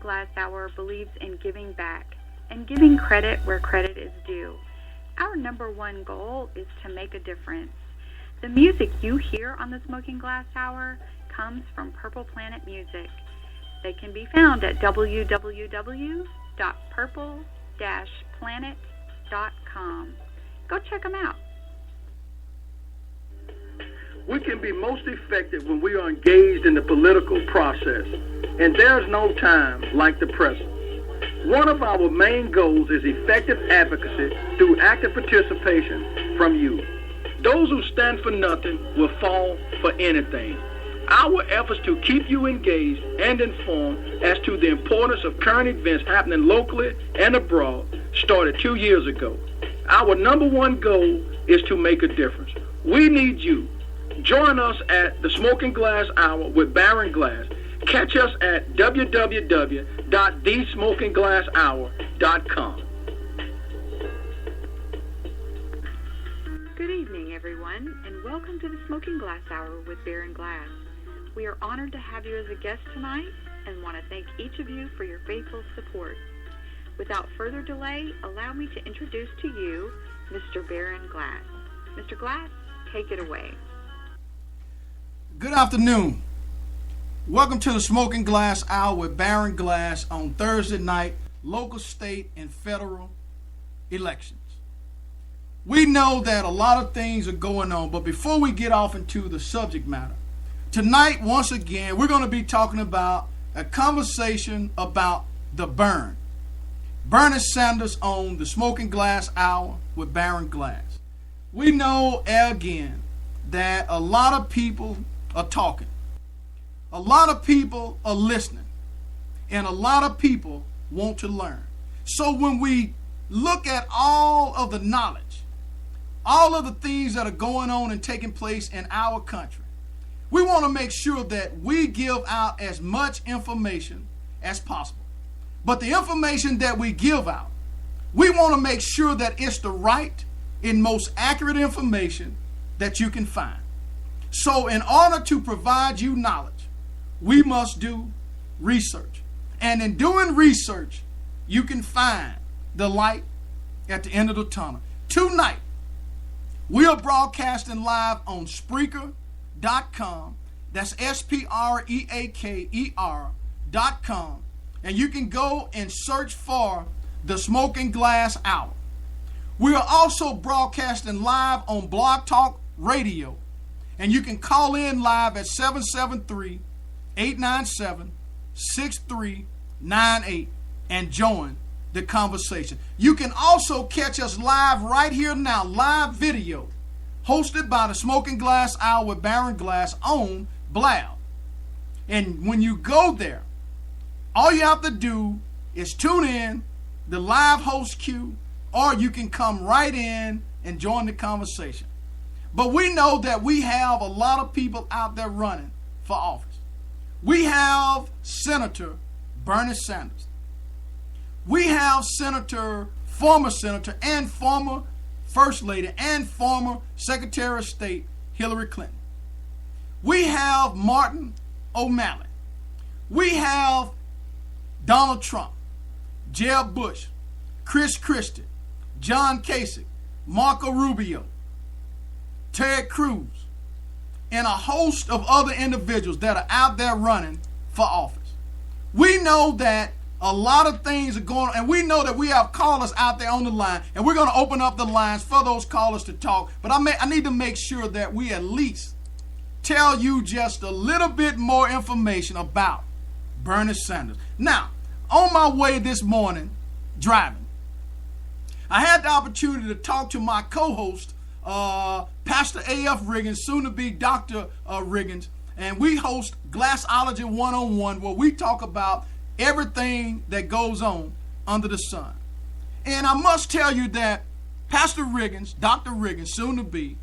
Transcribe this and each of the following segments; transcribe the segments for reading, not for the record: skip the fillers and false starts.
Glass Hour believes in giving back and giving credit where credit is due. Our number one goal is to make a difference. The music you hear on the Smoking Glass Hour comes from Purple Planet Music. They can be found at www.purple-planet.com. Go check them out. We can be most effective when we are engaged in the political process, and there's no time like the present. One of our main goals is effective advocacy through active participation from you. Those who stand for nothing will fall for anything. Our efforts to keep you engaged and informed as to the importance of current events happening locally and abroad started 2 years ago. Our number one goal is to make a difference. We need you. Join us at the Smoking Glass Hour with Baron Glass. Catch us at www.thesmokingglasshour.com. Good evening, everyone, and welcome to the Smoking Glass Hour with Baron Glass. We are honored to have you as a guest tonight and want to thank each of you for your faithful support. Without further delay, allow me to introduce to you Mr. Baron Glass. Mr. Glass, take it away. Good afternoon. Welcome to the Smoking Glass Hour with Baron Glass on Thursday night, local, state, and federal elections. We know that a lot of things are going on, but before we get off into the subject matter, tonight, once again, we're going to be talking about a conversation about the Bern-Bernie Sanders on the Smoking Glass Hour with Baron Glass. We know, again, that a lot of people are talking. A lot of people are listening. And a lot of people want to learn. So when we look at all of the knowledge, all of the things that are going on and taking place in our country, we want to make sure that we give out as much information as possible. But the information that we give out, we want to make sure that it's the right and most accurate information that you can find. So in order to provide you knowledge, we must do research. And in doing research, you can find the light at the end of the tunnel. Tonight, we are broadcasting live on Spreaker.com. That's Spreaker.com. And you can go and search for the Smoking Glass Hour. We are also broadcasting live on Blog Talk Radio. And you can call in live at 773-897-6398 and join the conversation. You can also catch us live right here now, live video, hosted by the Smoking Glass Hour with Baron Glass on Blab. And when you go there, all you have to do is tune in the live host queue, or you can come right in and join the conversation. But we know that we have a lot of people out there running for office. We have Senator Bernie Sanders. We have former Senator and former First Lady and former Secretary of State Hillary Clinton. We have Martin O'Malley. We have Donald Trump, Jeb Bush, Chris Christie, John Kasich, Marco Rubio, Ted Cruz, and a host of other individuals that are out there running for office. We know that a lot of things are going on, and we know that we have callers out there on the line, and we're going to open up the lines for those callers to talk. But I need to make sure that we at least tell you just a little bit more information about Bernie Sanders. Now, on my way this morning, driving, I had the opportunity to talk to my co-host, Pastor A.F. Riggins, soon to be Dr. Riggins, and we host Glassology 101, where we talk about everything that goes on under the sun. And I must tell you that Pastor Riggins, Dr. Riggins, soon to be,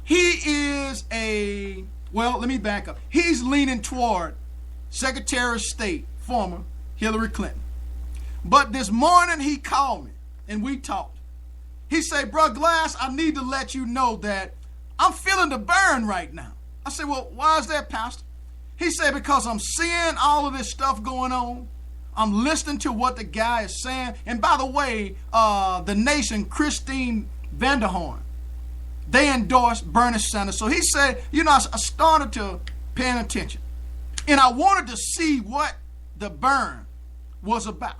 he is let me back up. He's leaning toward Secretary of State, former Hillary Clinton. But this morning he called me and we talked. He said, "Bro Glass, I need to let you know that I'm feeling the burn right now." I said, "Well, why is that, Pastor?" He said, "Because I'm seeing all of this stuff going on. I'm listening to what the guy is saying. And by the way, the nation, Christine Vanderhorn, they endorsed Bernie Sanders. So he said, I started to paying attention. And I wanted to see what the burn was about.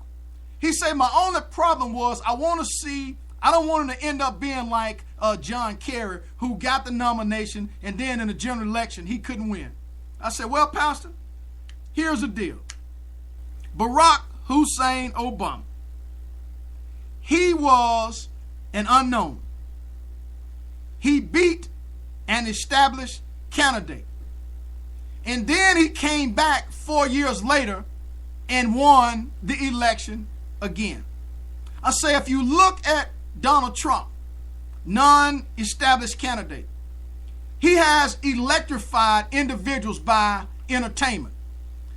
He said, my only problem was I don't want him to end up being like John Kerry, who got the nomination, and then in the general election, he couldn't win. I said, well, Pastor, here's the deal. Barack Hussein Obama, he was an unknown. He beat an established candidate. And then he came back 4 years later and won the election again. I say, if you look at Donald Trump, non-established candidate, he has electrified individuals by entertainment.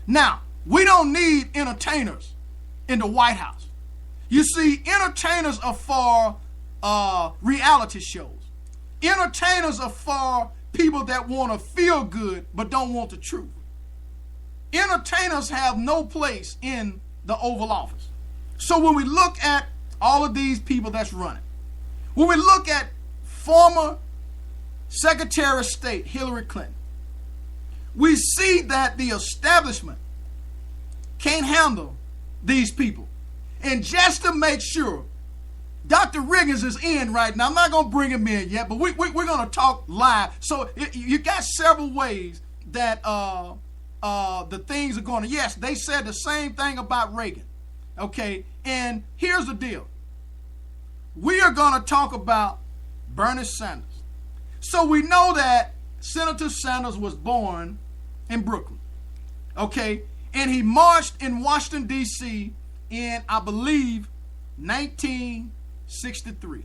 Now, we don't need entertainers in the White House. You see, entertainers are for reality shows. Entertainers are for people that want to feel good but don't want the truth. Entertainers have no place in the Oval Office. So when we look at all of these people that's running, when we look at former Secretary of State Hillary Clinton, we see that the establishment can't handle these people. And just to make sure, Dr. Riggins is in right now. I'm not going to bring him in yet, but we're going to talk live. So you got several ways that the things are going to. Yes, they said the same thing about Reagan. Okay, and here's the deal. We are going to talk about Bernie Sanders. So we know that Senator Sanders was born in Brooklyn. Okay, and he marched in Washington, D.C. in, I believe, 1963.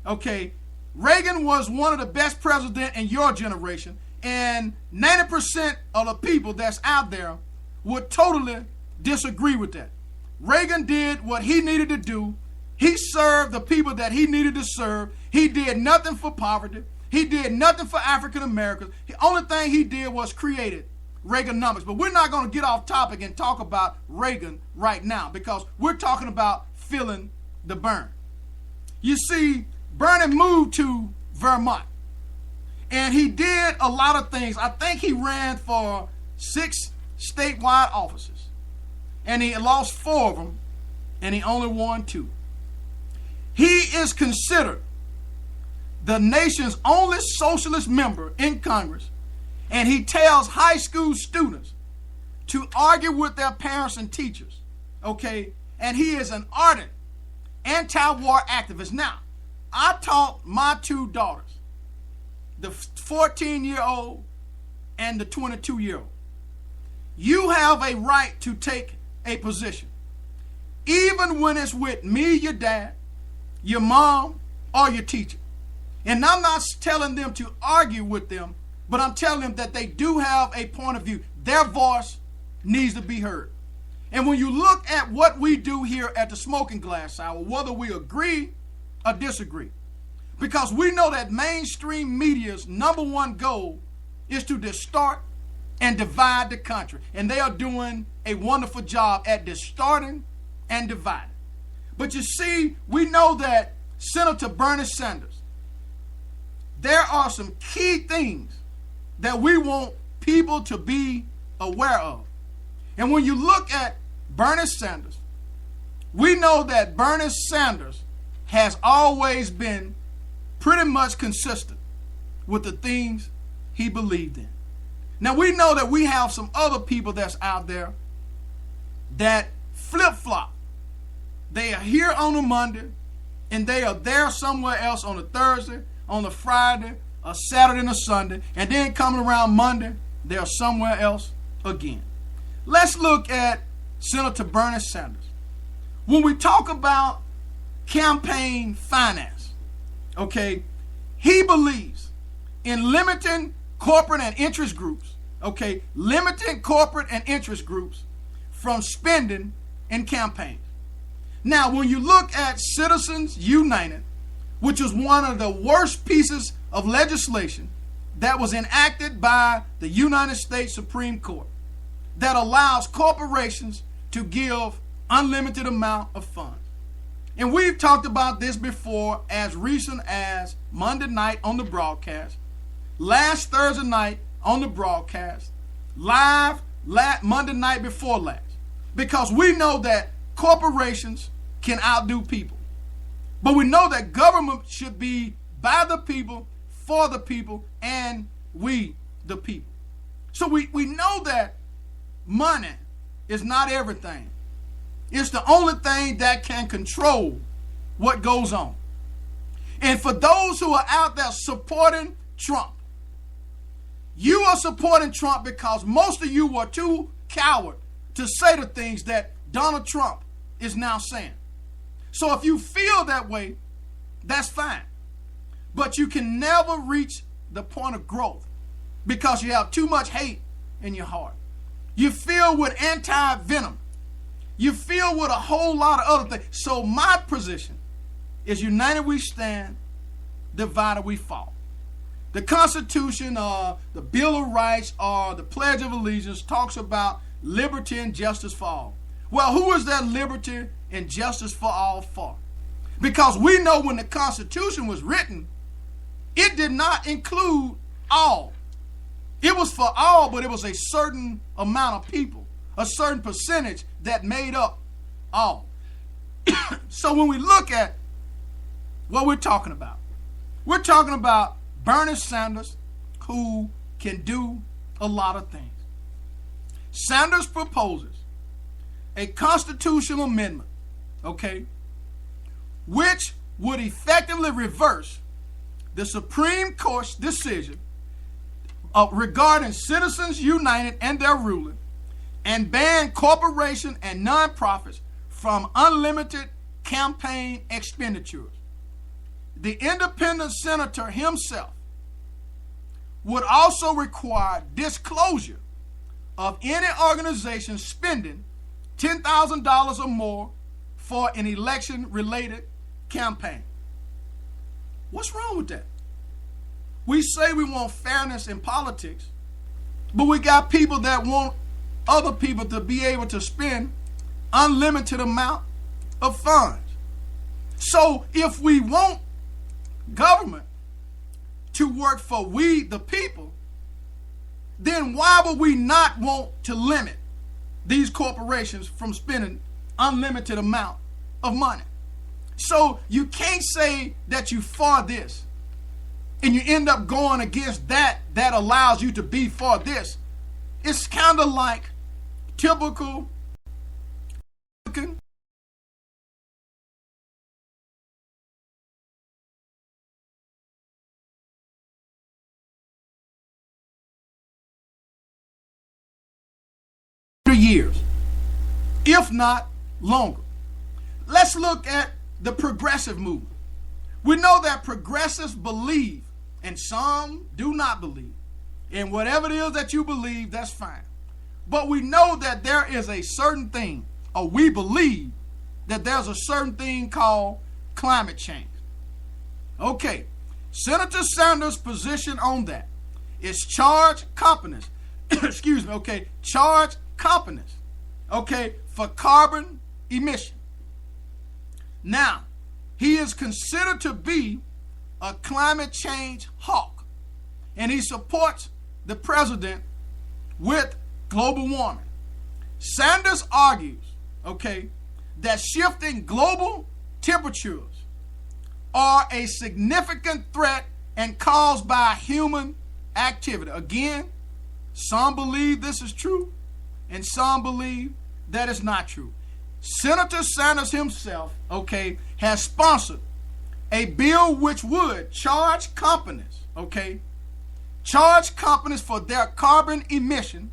Okay, Reagan was one of the best presidents in your generation, and 90% of the people that's out there would totally disagree with that. Reagan did what he needed to do. He served the people that he needed to serve. He did nothing for poverty. He did nothing for African Americans. The only thing he did was created Reaganomics. But we're not going to get off topic and talk about Reagan right now because we're talking about feeling the burn. You see, Bernie moved to Vermont, and he did a lot of things. I think he ran for 6 statewide offices, and he lost 4 of them, and he only won 2. He is considered the nation's only socialist member in Congress, and he tells high school students to argue with their parents and teachers, okay? And he is an ardent anti-war activist. Now, I taught my 2 daughters, the 14-year-old and the 22-year-old. You have a right to take a position, even when it's with me, your dad, your mom, or your teacher. And I'm not telling them to argue with them, but I'm telling them that they do have a point of view. Their voice needs to be heard. And when you look at what we do here at the Smoking Glass Hour, whether we agree or disagree, because we know that mainstream media's #1 goal is to distort and divide the country. And they are doing a wonderful job at distorting and dividing. But you see, we know that Senator Bernie Sanders, there are some key things that we want people to be aware of. And when you look at Bernie Sanders, we know that Bernie Sanders has always been pretty much consistent with the things he believed in. Now, we know that we have some other people that's out there that flip-flop. They are here on a Monday, and they are there somewhere else on a Thursday, on a Friday, a Saturday, and a Sunday, and then coming around Monday, they are somewhere else again. Let's look at Senator Bernie Sanders. When we talk about campaign finance, okay, he believes in limiting corporate and interest groups, okay, limiting corporate and interest groups from spending in campaigns. Now, when you look at Citizens United, which was one of the worst pieces of legislation that was enacted by the United States Supreme Court, that allows corporations to give unlimited amount of funds. And we've talked about this before as recent as Monday night on the broadcast, last Thursday night on the broadcast, live Monday night before last. Because we know that corporations can outdo people. But we know that government should be by the people, for the people, and we the people. So we know that money is not everything. It's the only thing that can control what goes on. And for those who are out there supporting Trump, you are supporting Trump because most of you were too coward to say the things that Donald Trump is now saying. So if you feel that way, that's fine. But you can never reach the point of growth because you have too much hate in your heart. You filled with anti-venom. You filled with a whole lot of other things. So my position is united we stand, divided we fall. The Constitution, the Bill of Rights, or the Pledge of Allegiance talks about liberty and justice for all. Well, who is that liberty and justice for all for? Because we know when the Constitution was written, it did not include all. It was for all, but it was a certain amount of people, a certain percentage that made up all. So when we look at what we're talking about Bernie Sanders, who can do a lot of things. Sanders proposes a constitutional amendment, okay, which would effectively reverse the Supreme Court's decision regarding Citizens United and their ruling, and ban corporations and nonprofits from unlimited campaign expenditures. The independent senator himself would also require disclosure of any organization spending $10,000 or more for an election-related campaign. What's wrong with that? We say we want fairness in politics, but we got people that want other people to be able to spend unlimited amount of funds. So if we want government to work for we the people, then why would we not want to limit these corporations from spending unlimited amount of money? So you can't say that you for this and you end up going against that allows you to be for this. It's kind of like typical years, if not longer. Let's look at the progressive movement. We know that progressives believe, and some do not believe. And whatever it is that you believe, that's fine. But we know that there is a certain thing, or we believe that there's a certain thing called climate change. Okay, Senator Sanders' position on that is charge companies, charge companies, for carbon emission. Now, he is considered to be a climate change hawk, and he supports the president with global warming. Sanders argues, that shifting global temperatures are a significant threat and caused by human activity. Again, some believe this is true, and some believe that it's not true. Senator Sanders himself, has sponsored a bill which would charge companies for their carbon emission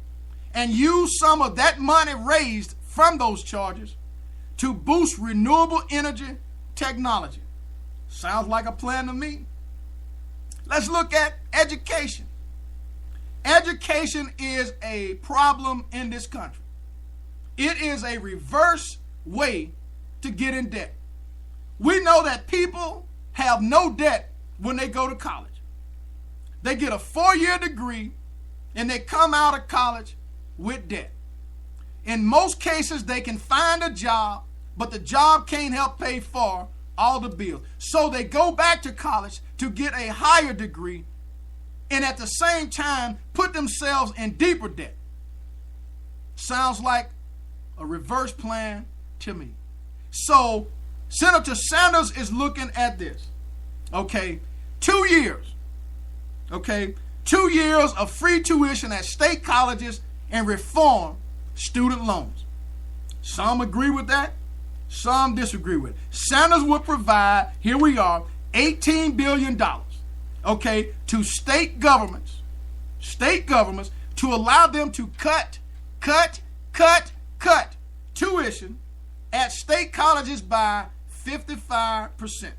and use some of that money raised from those charges to boost renewable energy technology. Sounds like a plan to me. Let's look at education. Education is a problem in this country. It is a reverse way to get in debt. We know that people have no debt when they go to college. They get a 4-year degree and they come out of college with debt. In most cases, they can find a job, but the job can't help pay for all the bills. So they go back to college to get a higher degree and at the same time put themselves in deeper debt. Sounds like a reverse plan to me. So Senator Sanders is looking at this. Okay, 2 years. Okay, 2 years of free tuition at state colleges and reform student loans. Some agree with that, some disagree with it. Sanders would provide, here we are, $18 billion, okay, to state governments to allow them to cut tuition at state colleges by 55%.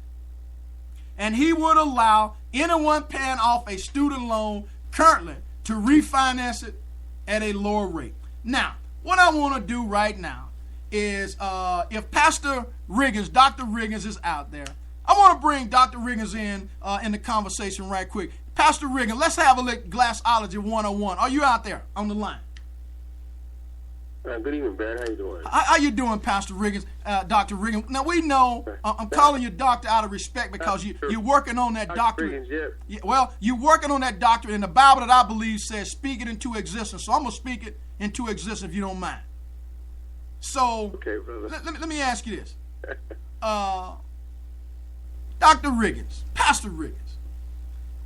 And he would allow anyone paying off a student loan currently to refinance it at a lower rate. Now, what I want to do right now is, if Pastor Riggins, Dr. Riggins is out there, I want to bring Dr. Riggins in the conversation right quick. Pastor Riggins, let's have a look Glassology 101. Are you out there on the line? Good evening, Ben. How you doing? How you doing, Pastor Riggins, Dr. Riggins? Now, we know, I'm calling you doctor out of respect because you're working on that doctorate. Yep. Well, you're working on that doctorate, and the Bible that I believe says speak it into existence. So I'm going to speak it into existence if you don't mind. So, okay, brother. Let me ask you this. Dr. Riggins, Pastor Riggins,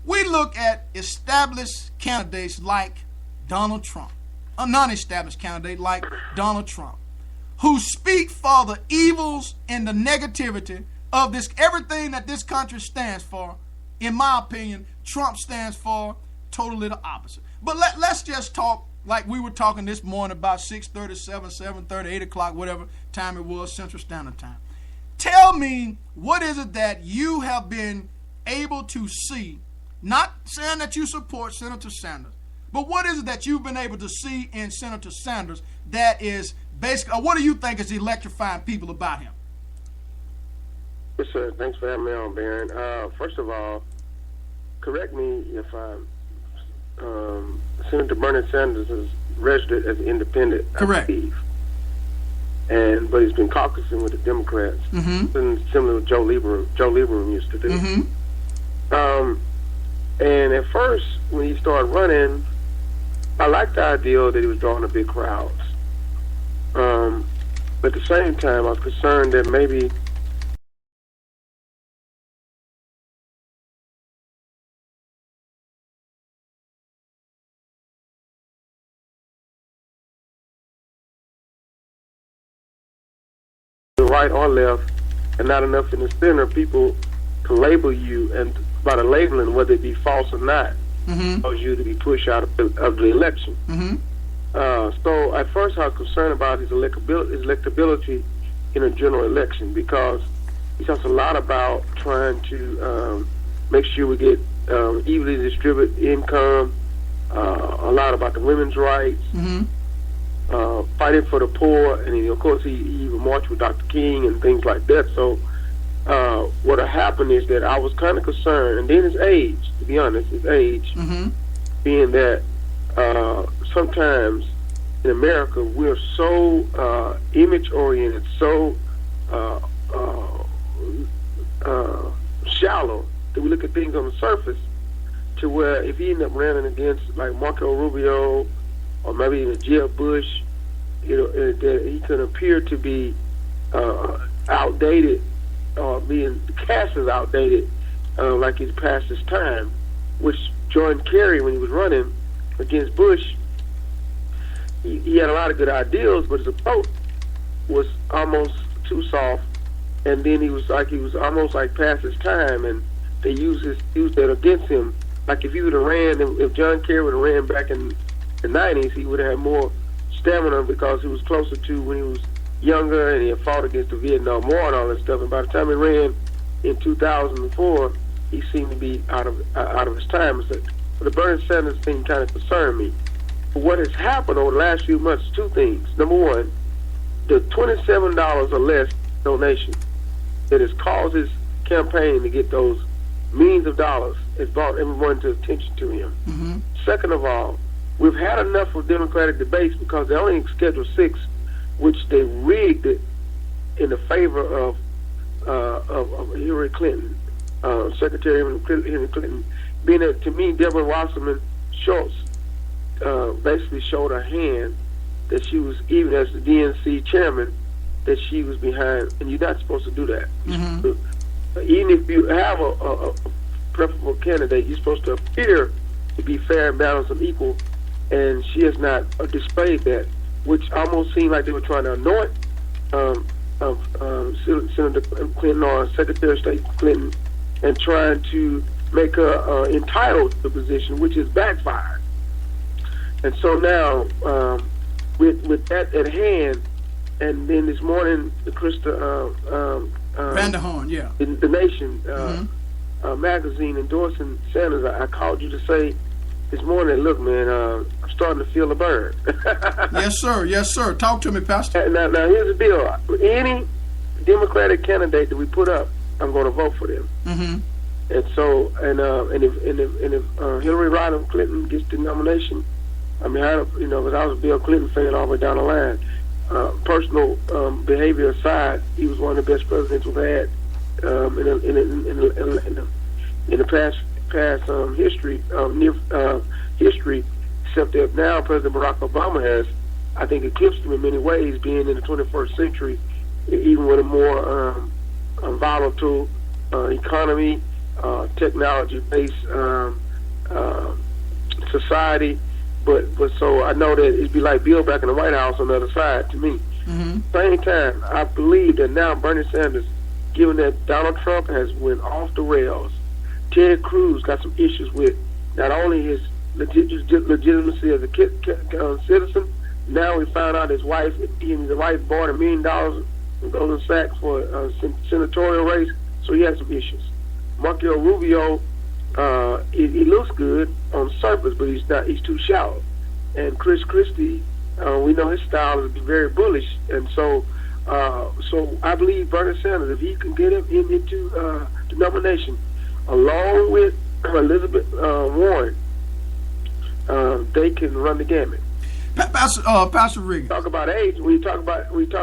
we look at established candidates like Donald Trump, a non-established candidate like Donald Trump, who speak for the evils and the negativity of this, everything that this country stands for. In my opinion, Trump stands for totally the opposite. But let's just talk like we were talking this morning about 6:30, 7:30, 8 o'clock, whatever time it was, Central Standard Time. Tell me, what is it that you have been able to see, not saying that you support Senator Sanders, but what is it that you've been able to see in Senator Sanders that is basically, or what do you think is electrifying people about him? Yes, sir. Thanks for having me on, Baron. First of all, correct me if I'm, Senator Bernie Sanders is registered as an independent, correct, I believe. But he's been caucusing with the Democrats, similar to Joe Lieberman used to do. And at first, when he started running, I liked the idea that he was drawing a big crowds. But at the same time, I was concerned that maybe the right or left, and not enough in the center, people can label you, and by the labeling, whether it be false or not, cause you to be pushed out of the election. So at first I was concerned about his electability in a general election, because he talks a lot about trying to make sure we get evenly distributed income, a lot about the women's rights, fighting for the poor, and then, of course he even marched with Dr. King and things like that. So what happened is that I was kind of concerned, and then his age, to be honest, being that sometimes in America we're so image-oriented, so shallow that we look at things on the surface, to where if he ended up running against like Marco Rubio or maybe even Jeb Bush, that he could appear to be outdated, or being cast as outdated, like he's past his time, which John Kerry, when he was running against Bush, he had a lot of good ideals, but his approach was almost too soft, and then he was almost like past his time, and they used that against him. Like if he would have ran, if John Kerry would have ran back in the 90s, he would have had more stamina because he was closer to when he was younger, and he had fought against the Vietnam War and all that stuff. And by the time he ran in 2004, he seemed to be out of his time. So the Bernie Sanders thing kind of concerned me. But what has happened over the last few months, two things. Number one, the $27 or less donation that has caused his campaign to get those millions of dollars has brought everyone to attention to him. Second of all, we've had enough of Democratic debates because they only schedule 6 which they rigged it in the favor of Hillary Clinton, Secretary Hillary Clinton. Being that, to me, Deborah Wasserman Schultz basically showed her hand that she was, even as the DNC chairman, that she was behind, and you're not supposed to do that. Mm-hmm. Even if you have a preferable candidate, you're supposed to appear to be fair and balanced and equal, and she has not displayed that, which almost seemed like they were trying to anoint Senator Clinton or Secretary of State Clinton and trying to make her entitled to the position, which is backfired. And so now, with that at hand, and then this morning, Krista Vanderhorn, yeah, the Nation magazine endorsing Sanders, I called you to say this morning, look, man, I'm starting to feel the burn. Yes, sir. Yes, sir. Talk to me, Pastor. Now, here's the deal. Any Democratic candidate that we put up, I'm going to vote for them. Mm-hmm. And so, and if Hillary Rodham Clinton gets the nomination, I mean, because I was a Bill Clinton fan all the way down the line. Personal behavior aside, he was one of the best presidents we've had in the past history, history, except that now President Barack Obama has, I think, eclipsed him in many ways, being in the 21st century, even with a more volatile economy, technology-based society. But so I know that it'd be like Bill back in the White House on the other side to me. Mm-hmm. Same time, I believe that now Bernie Sanders, given that Donald Trump has went off the rails, Ted Cruz got some issues with not only his legitimacy as a citizen. Now we found out his wife bought $1 million in Golden Sachs for a senatorial race, so he has some issues. Marco Rubio, he looks good on the surface, but he's too shallow. And Chris Christie, we know his style is very bullish, and so I believe Bernie Sanders, if he can get him into the nomination, along with Elizabeth Warren, they can run the gamut. Pastor Regan. Talk about age. When you talk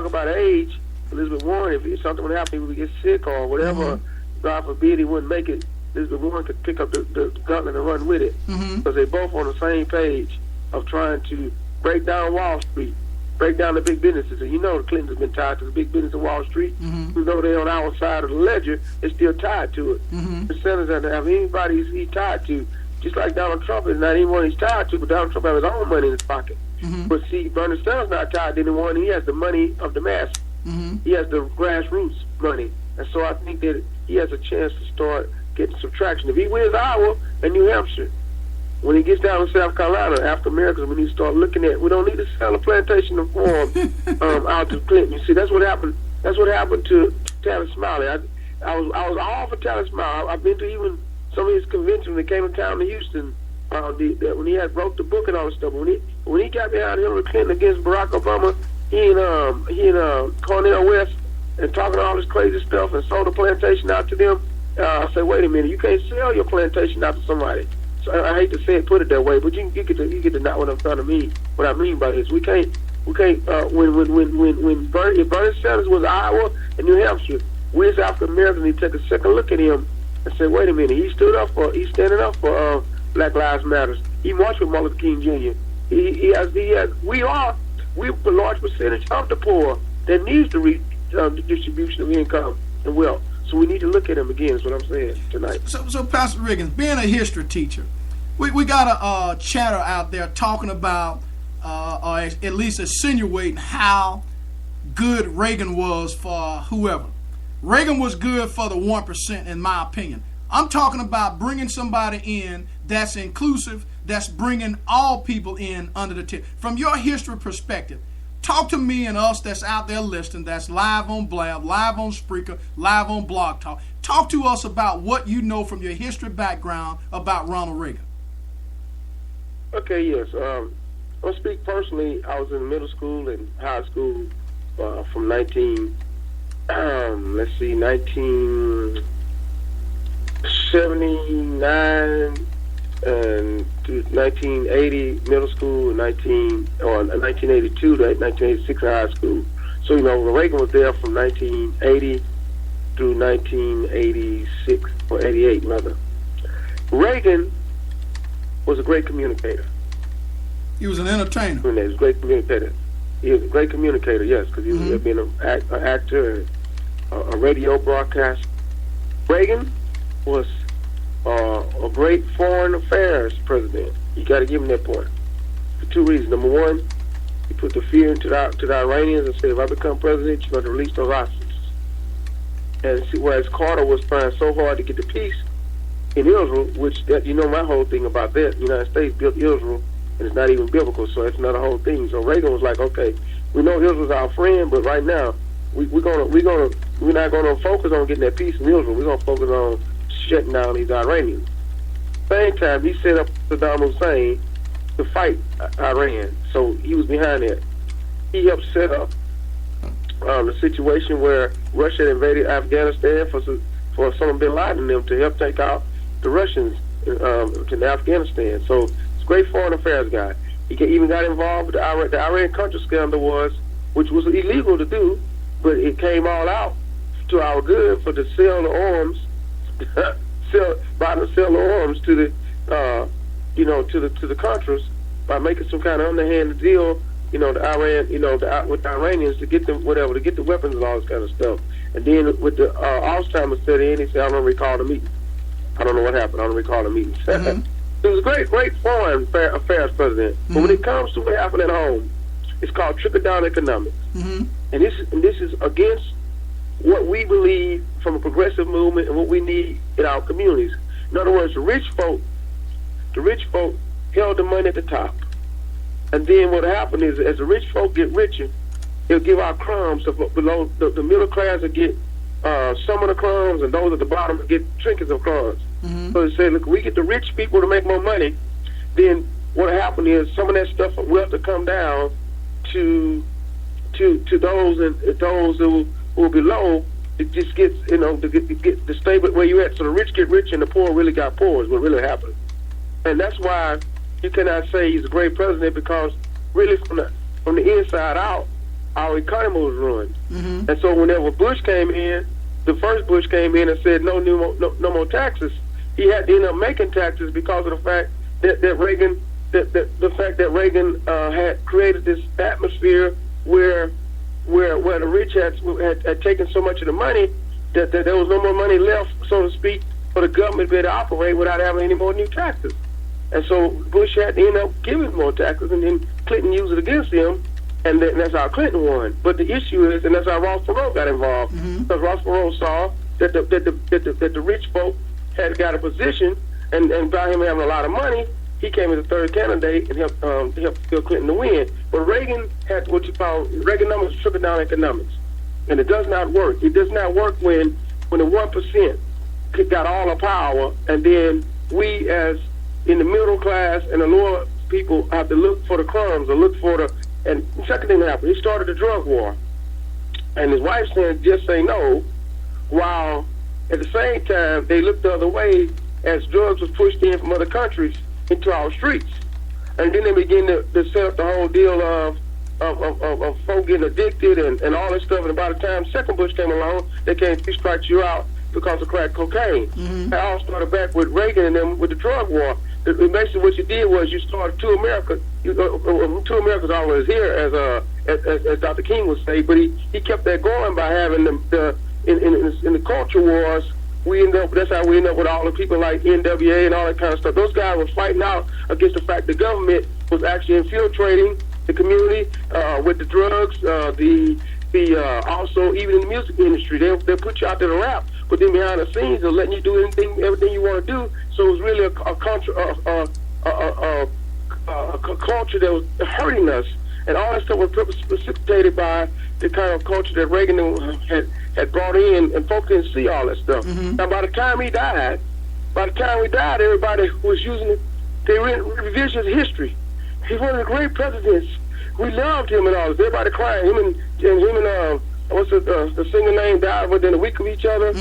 about age, Elizabeth Warren, if something would happen, he would get sick or whatever, God forbid he wouldn't make it, Elizabeth Warren could pick up the gauntlet and run with it, because they're both on the same page of trying to break down Wall Street, break down the big businesses. And you know the Clintons have been tied to the big business of Wall Street. Even though they're on our side of the ledger, they're still tied to it. The Sanders doesn't have anybody he's tied to, just like Donald Trump is not anyone he's tied to, but Donald Trump has his own money in his pocket. But see, Bernie Sanders not tied to anyone. He has the money of the mass. He has the grassroots money. And so I think that he has a chance to start getting some traction. If he wins Iowa and New Hampshire, when he gets down to South Carolina, after Americans, when he start looking at, we don't need to sell a plantation of farm out to Clinton. You see, that's what happened. That's what happened to Tavis Smiley. I was all for Tavis Smiley. I've been to even some of his conventions when he came to town to Houston. When he had wrote the book and all this stuff. When he got behind Hillary Clinton against Barack Obama, he and Cornel West and talking all this crazy stuff and sold the plantation out to them. I said, wait a minute, you can't sell your plantation out to somebody. So I hate to say it, put it that way, but you get to not what I'm trying to mean. What I mean by this, we can't. When if Bernie Sanders was Iowa and New Hampshire, we as African Americans need to take a second look at him and say, wait a minute, he's standing up for Black Lives Matter. He marched with Martin Luther King Jr. We are a large percentage of the poor that needs the distribution of income and wealth. So we need to look at him again, is what I'm saying tonight. So Pastor Riggins, being a history teacher, we got a chatter out there talking about, or at least insinuating how good Reagan was for whoever. Reagan was good for the 1%, in my opinion. I'm talking about bringing somebody in that's inclusive, that's bringing all people in under the tent. From your history perspective, talk to me and us that's out there listening, that's live on Blab, live on Spreaker, live on Blog Talk. Talk to us about what you know from your history background about Ronald Reagan. Okay, yes. I'll speak personally. I was in middle school and high school from 1979 and 1980 middle school, and 1982 to 1986 high school. So, Reagan was there from 1980 through 1986, or 88, rather. Reagan was a great communicator. He was an entertainer. He was a great communicator. He was a great communicator, yes, because he was being an actor, a radio broadcaster. Reagan was a great foreign affairs president. You got to give him that point for two reasons. Number one, he put the fear into the Iranians and said, if I become president, you're going to release those hostages. And see, whereas Carter was trying so hard to get the peace in Israel, which my whole thing about that, the United States built Israel, and it's not even biblical, so it's not a whole thing. So Reagan was like, okay, we know Israel's our friend, but right now we're not gonna focus on getting that peace in Israel. We're gonna focus on shutting down these Iranians. Same time, he set up Saddam Hussein to fight Iran, so he was behind that. He helped set up the situation where Russia invaded Afghanistan for Osama bin Laden and them to help take out the Russians to Afghanistan. So it's a great foreign affairs guy. He even got involved with the Iran-Contra scandal, which was illegal to do, but it came all out to our good for to sell the arms, sell the arms to the to the Contras by making some kind of underhanded deal, with the Iranians to get them to get the weapons and all this kind of stuff. And then with the Alzheimer's study in, he said, I don't recall the meeting. I don't know what happened. I don't recall the meeting. He was a great foreign affairs president. But when it comes to what happened at home, it's called trickle-down economics. And this is against what we believe from a progressive movement and what we need in our communities. In other words, the rich folk held the money at the top. And then what happened is, as the rich folk get richer, they'll give out crumbs. So below the middle class will get some of the crumbs, and those at the bottom will get trinkets of crumbs. So they say, look, we get the rich people to make more money. Then what happened is some of that stuff will have to come down to those who are below. It just gets to stay where you at. So the rich get rich and the poor really got poor is what really happened. And that's why you cannot say he's a great president, because really from the inside out, our economy was ruined. And so whenever Bush came in, the first Bush came in and said no more taxes, he had to end up making taxes because of the fact that Reagan had created this atmosphere where the rich had taken so much of the money that there was no more money left, so to speak, for the government to be able to operate without having any more new taxes. And so Bush had to end up giving more taxes, and then Clinton used it against him, and that's how Clinton won. But the issue is, and that's how Ross Perot got involved, because Ross Perot saw that the rich folk had got a position, and by him having a lot of money, he came as a third candidate and helped Bill Clinton to win. But Reagan had what you call Reaganomics, trickle-down economics, and it does not work. It does not work when the 1% got all the power, and then we as in the middle class and the lower people have to look for the crumbs or look for the. And the second thing that happened, he started the drug war, and his wife said, "Just say no," while at the same time they looked the other way as drugs was pushed in from other countries into our streets, and then they began to set up the whole deal of folk getting addicted and all this stuff. And by the time second Bush came along, they came to strike you out because of crack cocaine. It all started back with Reagan and them with the drug war. Basically, what you did was you started two Americas. Two Americas always here, as Dr. King would say, but he kept that going by having in the culture wars. That's how we end up with all the people like NWA and all that kind of stuff. Those guys were fighting out against the fact the government was actually infiltrating the community with the drugs, also even in the music industry. They'll put you out there to rap, but then behind the scenes they're letting you do everything you want to do. So it was really a culture that was hurting us, and all that stuff was precipitated by the kind of culture that Reagan had brought in, and folks didn't see all that stuff. Now, by the time we died, everybody was using it. They revisionist history. He's one of the great presidents. We loved him and all this. Everybody crying. Him and what's the singer name died within a week of each other.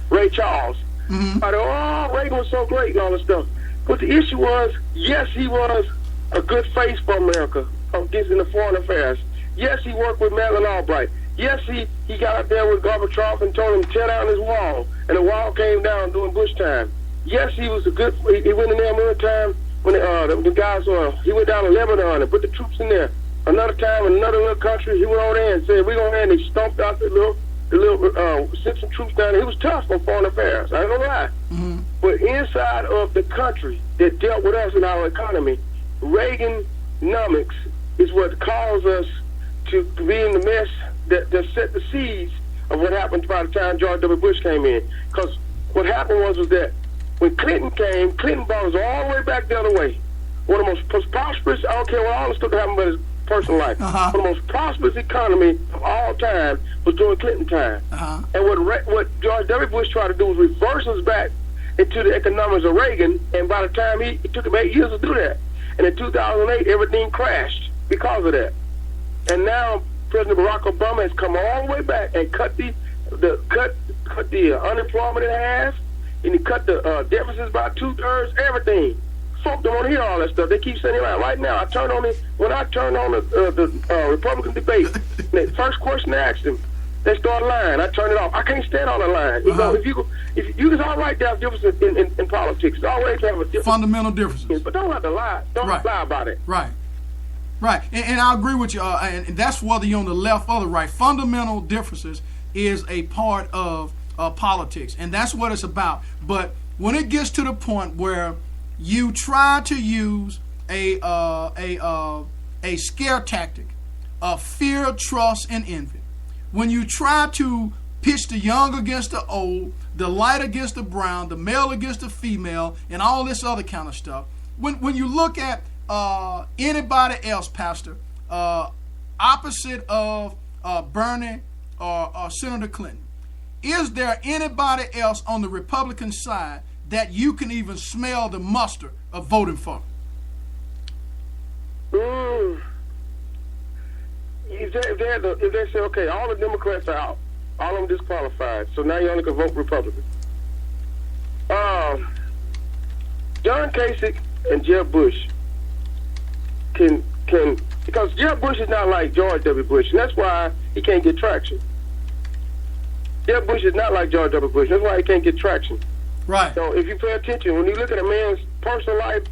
Ray Charles. Oh, Reagan was so great and all this stuff. But the issue was, yes, he was a good face for America in the foreign affairs. Yes, he worked with Madeleine Albright. Yes, he got up there with Gorbachev and told him to tear down his wall, and the wall came down during Bush time. Yes, he was a good. He went in there another time when the guys he went down to Lebanon and put the troops in there. Another time in another little country, he went over there and said, "We're going in," and he stomped out the little sent some troops down there. He was tough on foreign affairs. I ain't gonna lie. But inside of the country that dealt with us in our economy, Reaganomics is what caused us to be in the mess that set the seeds of what happened by the time George W. Bush came in. Because what happened was that when Clinton came, Clinton brought us all the way back the other way. One of the most prosperous, I don't care what all the stuff that happened about his personal life, one of the most prosperous economy of all time was during Clinton time. And what George W. Bush tried to do was reverse us back into the economics of Reagan, and by the time it took him 8 years to do that. And in 2008, everything crashed because of that. And now President Barack Obama has come all the way back and cut the unemployment in half, and he cut the deficits by 2/3, everything. Folk don't want to hear all that stuff. They keep saying it right now. When I turned on the Republican debate, the first question I asked them, they start lying. I turn it off. I can't stand on the line. You know, if you can all right to have differences in politics. It's always have a difference. Fundamental differences. But don't have to lie. Don't lie about it. Right. And I agree with you. And that's whether you're on the left or the right. Fundamental differences is a part of politics, and that's what it's about. But when it gets to the point where you try to use a scare tactic of fear, trust, and envy, when you try to pitch the young against the old, the light against the brown, the male against the female, and all this other kind of stuff, when you look at anybody else, Pastor, opposite of Bernie or Senator Clinton, is there anybody else on the Republican side that you can even smell the mustard of voting for? If they say, okay, all the Democrats are out, all of them disqualified, so now you only can vote Republican. John Kasich and Jeb Bush can because Jeb Bush is not like George W. Bush, and that's why he can't get traction. Jeb Bush is not like George W. Bush. That's why he can't get traction. Right. So if you pay attention, when you look at a man's personal life,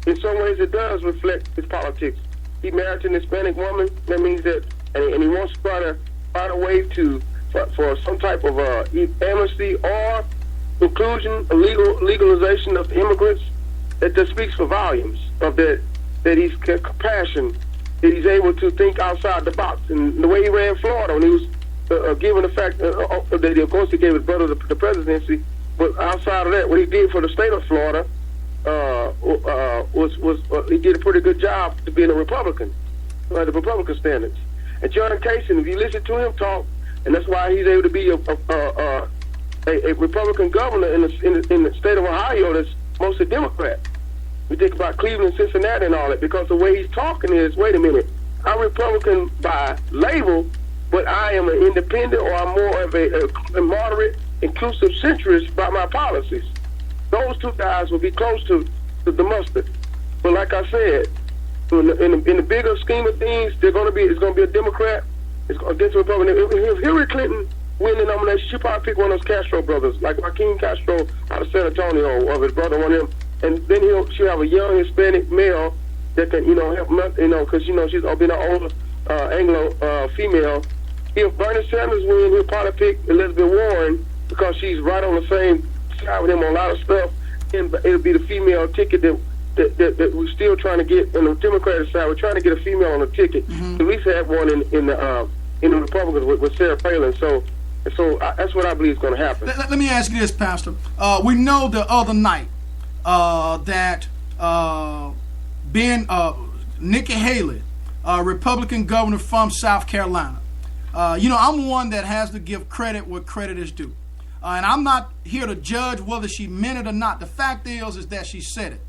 in some ways it does reflect his politics. He married an Hispanic woman. That means that, and he wants to try to find a way for some type of amnesty or inclusion, legalization of the immigrants. That just speaks for volumes of that he's compassion, that he's able to think outside the box. And the way he ran Florida, when he was given the fact that, of course, he gave his brother the presidency, but outside of that, what he did for the state of Florida he did a pretty good job to being a Republican, the Republican standards. And John Kasich, if you listen to him talk, and that's why he's able to be a Republican governor in the state of Ohio that's mostly Democrat. We think about Cleveland, Cincinnati, and all that, because the way he's talking is, wait a minute, I'm Republican by label, but I am an independent, or I'm more of a moderate, inclusive centrist by my policies. Those two guys will be close to the mustard. But like I said, in the bigger scheme of things, it's going to be a Democrat against a Republican. If Hillary Clinton win the nomination, she'll probably pick one of those Castro brothers, like Joaquin Castro out of San Antonio, or his brother, one of them. And then she'll have a young Hispanic male that can, help him, because, she's been an older Anglo female. If Bernie Sanders wins, he'll probably pick Elizabeth Warren because she's right on the same side with him on a lot of stuff. And it'll be the female ticket that we're still trying to get on the Democratic side. We're trying to get a female on the ticket. At least have one in the Republicans with Sarah Palin. So that's what I believe is going to happen. Let me ask you this, Pastor. We know the other night that Nikki Haley, Republican governor from South Carolina. I'm one that has to give credit where credit is due. And I'm not here to judge whether she meant it or not. The fact is that she said it.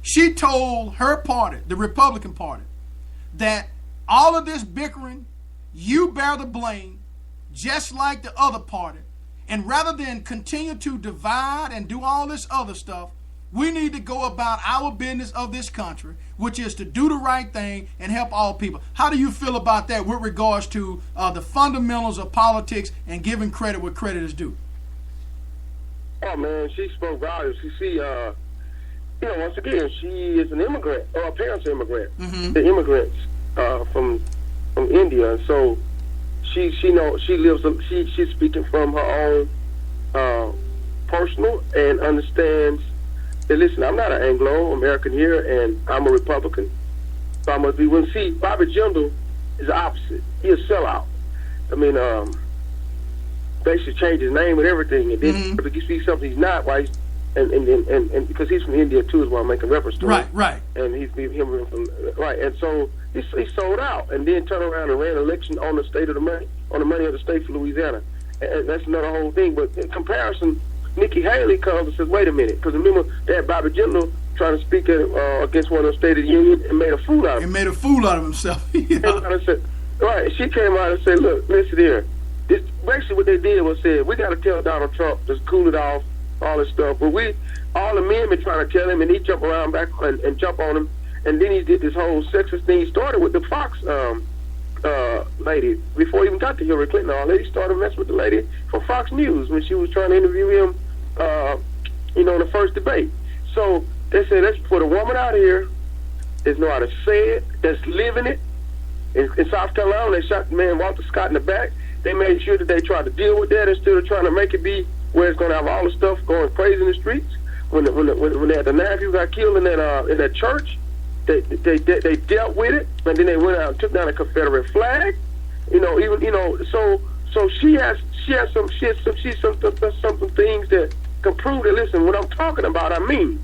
She told her party, the Republican Party, that all of this bickering, you bear the blame, just like the other party. And rather than continue to divide and do all this other stuff, we need to go about our business of this country, which is to do the right thing and help all people. How do you feel about that with regards to the fundamentals of politics and giving credit where credit is due? Oh, man, she spoke volumes. Once again, she is an immigrant, or her parents are immigrants. Mm-hmm. The immigrants from India. And so she's speaking from her own personal and understands that, listen, I'm not an Anglo-American here, and I'm a Republican, so I must be one. See, Bobby Jindal is the opposite. He's a sellout. I mean, basically changed his name and everything, and then if you see something he's not, why? And because he's from India too, is why I'm making reference to him. Right. And he's him from right, and so he sold out, and then turned around and ran an election on the state of the money, on the money of the state for Louisiana, and that's another whole thing. But in comparison, Nikki Haley comes and says, "Wait a minute," because remember they had Bobby Jindal trying to speak against one of the State of the Union and made a fool out of him. And made a fool out of himself. Right. She came out and said, "Look, listen here. This basically what they did was said we got to tell Donald Trump to cool it off, all this stuff. But all the men been trying to tell him, and he jumped around back and jump on him, and then he did this whole sexist thing. He started with the Fox lady before he even got to Hillary Clinton. All that he started messing with the lady from Fox News when she was trying to interview him, in the first debate. So they said, let's put a woman out here that know how to say it, that's living it. In South Carolina, they shot the man Walter Scott in the back. They made sure that they tried to deal with that instead of trying to make it be where it's going to have all the stuff going crazy in the streets. When the nephew got killed in that church, they dealt with it, and then they went out and took down a Confederate flag. So she has some things that can prove that. Listen, what I'm talking about, I mean,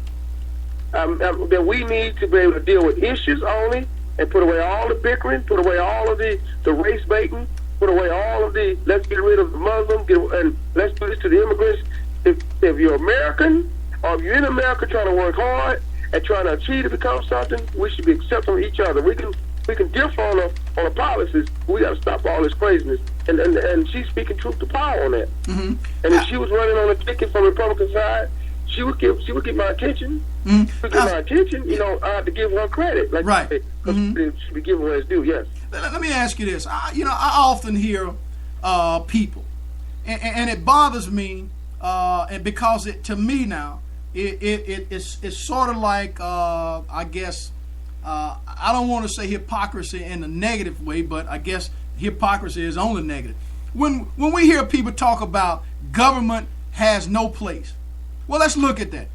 that we need to be able to deal with issues only, and put away all the bickering, put away all of the race baiting, put away all of the let's get rid of the Muslims, and let's do this to the immigrants. If you're American, or if you're in America trying to work hard and trying to achieve to become something, we should be accepting of each other. We can differ on the policies, but we got to stop all this craziness. And she's speaking truth to power on that. Mm-hmm. And if she was running on a ticket from the Republican side, she would get my attention. Mm-hmm. She would get my attention. I have to give her credit, like right. Because she should be given what it's due. Yes. Let me ask you this. I often hear people, and it bothers me, and because to me now, it's sort of like I guess I don't want to say hypocrisy in a negative way, but I guess hypocrisy is only negative. When we hear people talk about government has no place, well, let's look at that.